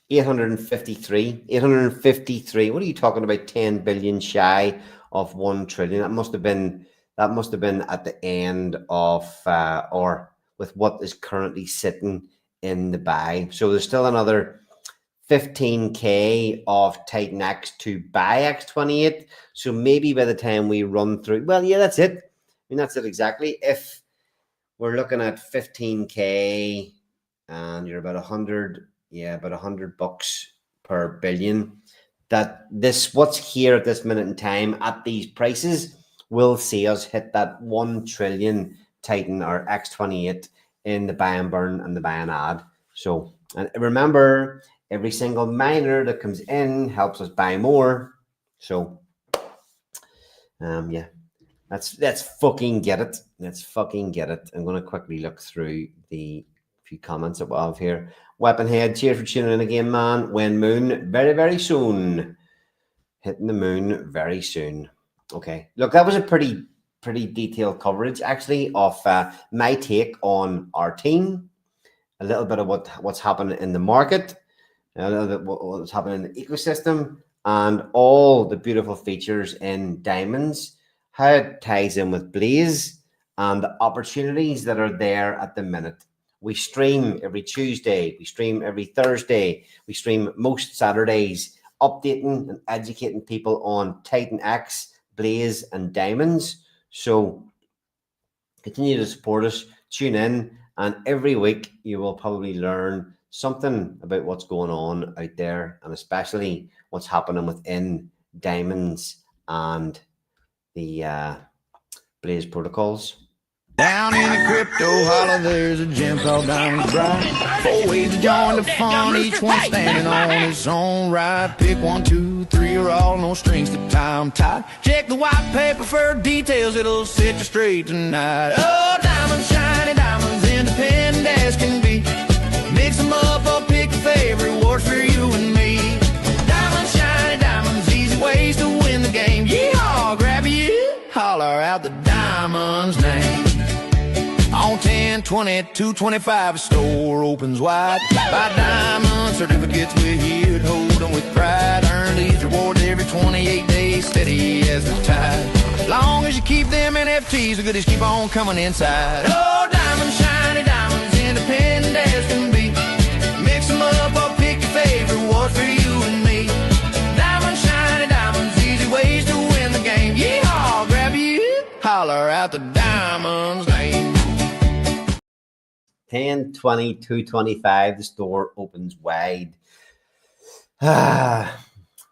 853. What are you talking about? 10 billion shy of 1 trillion. That must have been at the end of or with what is currently sitting in the buy. So there's still another 15k of Titan X to buy X28. So maybe by the time we run through, well, yeah, that's it. I mean, that's it exactly. If we're looking at 15k and you're about 100, about $100 per billion, that this, what's here at this minute in time at these prices, will see us hit that 1 trillion Titan or X28 in the buy and burn and the buy and add. So, and remember, every single miner that comes in helps us buy more. So, yeah, let's fucking get it. Let's fucking get it. I'm going to quickly look through the few comments that we have here. Weaponhead, cheers for tuning in again, man. When moon, very, very soon. Hitting the moon very soon. Okay, look, that was a pretty detailed coverage, actually, of my take on our team, a little bit of what's happening in the market, a little bit what's happening in the ecosystem, and all the beautiful features in Diamonds, how it ties in with Blaze, and the opportunities that are there at the minute. We stream every Tuesday, we stream every Thursday, we stream most Saturdays, updating and educating people on Titan X, Blaze and Diamonds. So continue to support us, tune in, and every week you will probably learn something about what's going on out there, and especially what's happening within Diamonds and the Blaze protocols. Down in the crypto holler, there's a gem called Diamonds Bright. 4 ways to join the fun, each one standing on its own right. Pick 1, 2, 3, or all, no strings to tie 'em tight. Check the white paper for details, it'll set you straight tonight. Oh, diamonds, shiny diamonds, independent as can be. Mix 'em up or pick a favorite, works for you and me. Diamonds, shiny diamonds, easy ways to win the game. Yeehaw, grab you, holler out the Diamonds name. On 10, 20, 225, store opens wide. Buy diamond certificates, we're here to hold them with pride. Earn these rewards every 28 days, steady as the tide. Long as you keep them NFTs, the goodies keep on coming inside. Oh, diamonds, shiny diamonds, independent as can be. Mix them up or pick your favorite, what's for you and me. Diamonds, shiny diamonds, easy ways to win the game. Yeehaw, grab you, holler out the Diamonds name. 10, 20, 225, the store opens wide.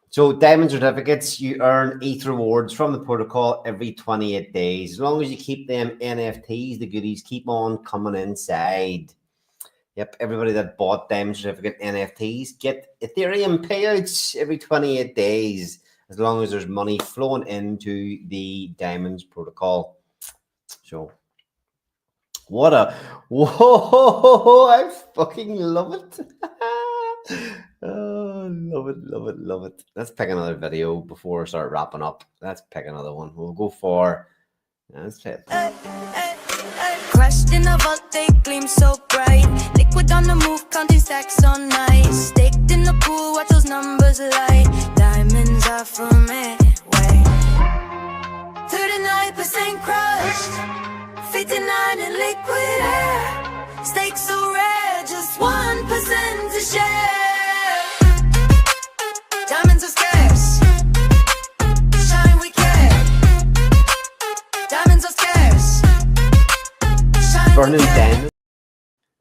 So diamond certificates, you earn ETH rewards from the protocol every 28 days. As long as you keep them NFTs, the goodies keep on coming inside. Yep, everybody that bought diamond certificate NFTs get Ethereum payouts every 28 days. as long as there's money flowing into the Diamonds protocol. So what a whoa! I fucking love it. Oh, love it. Let's pick another video before we start wrapping up. Let's pick another one. We'll go for. Let's play it. Crashed in a vault, they gleam so bright. Liquid on the move, counting stacks all night. Staked in the pool, watch those numbers light. Diamonds are for me. Wait, 39% crushed, 59 in liquid air. Stakes so rare, just 1% to share. Diamonds are scarce, shine we care. Diamonds are scarce, shine we Burning care. diamonds.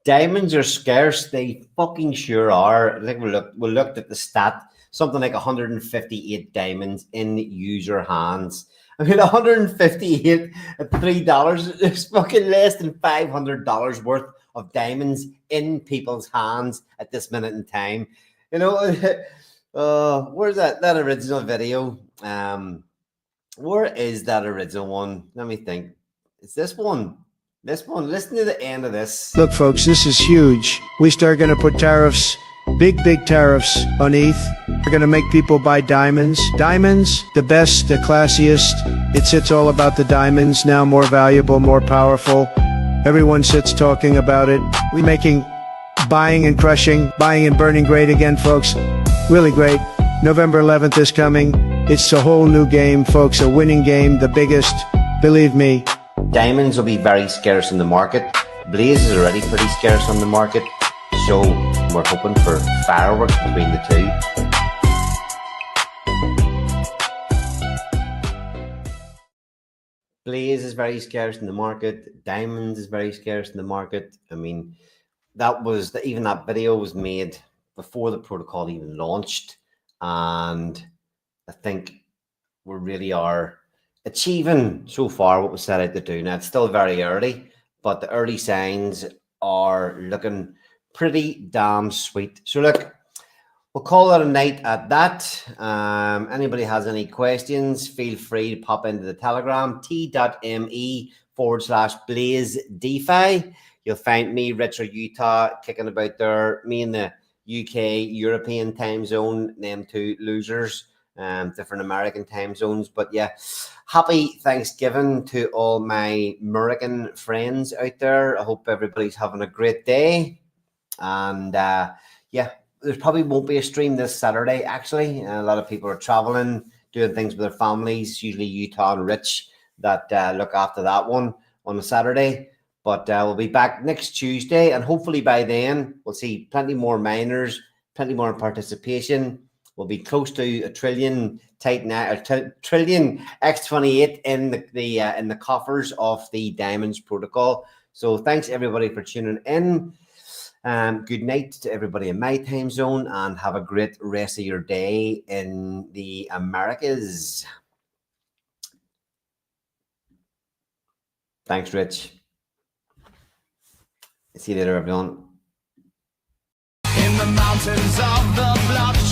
Diamonds are scarce. They fucking sure are. I think we looked at the stat. Something like 158 diamonds in user hands. I mean, 158 at $3 is fucking less than $500 worth of diamonds in people's hands at this minute in time. You know, where's that original video? Where is that original one? Let me think. It's this one. This one. Listen to the end of this. Look, folks, this is huge. We start going to put tariffs, big tariffs on ETH. We're going to make people buy diamonds. Diamonds, the best, the classiest. It's all about the diamonds now, more valuable, more powerful. Everyone sits talking about it. We're making buying and crushing, buying and burning great again, folks. Really great. November 11th is coming. It's a whole new game, folks, a winning game, the biggest. Believe me. Diamonds will be very scarce in the market. Blaze is already pretty scarce on the market. So we're hoping for fireworks between the two. Blaze is very scarce in the market. Diamonds is very scarce in the market. I mean, even that video was made before the protocol even launched, and I think we really are achieving so far what we set out to do. Now, it's still very early, but the early signs are looking pretty damn sweet. So look, we'll call it a night at that. Anybody has any questions, feel free to pop into the Telegram, t.me/Blaze DeFi. You'll find me, Richard Utah, kicking about there, me in the UK, European time zone, them two losers, different American time zones. But yeah, happy Thanksgiving to all my American friends out there. I hope everybody's having a great day. And yeah, there probably won't be a stream this Saturday, actually. A lot of people are traveling, doing things with their families, usually Utah and Rich that look after that one on a Saturday. But we'll be back next Tuesday, and hopefully by then we'll see plenty more miners, plenty more participation. We'll be close to a trillion trillion X28 in the coffers of the Diamonds protocol. So thanks everybody for tuning in. Good night to everybody in my time zone, and have a great rest of your day in the Americas. Thanks, Rich. See you later, everyone. In the mountains of the blockchain.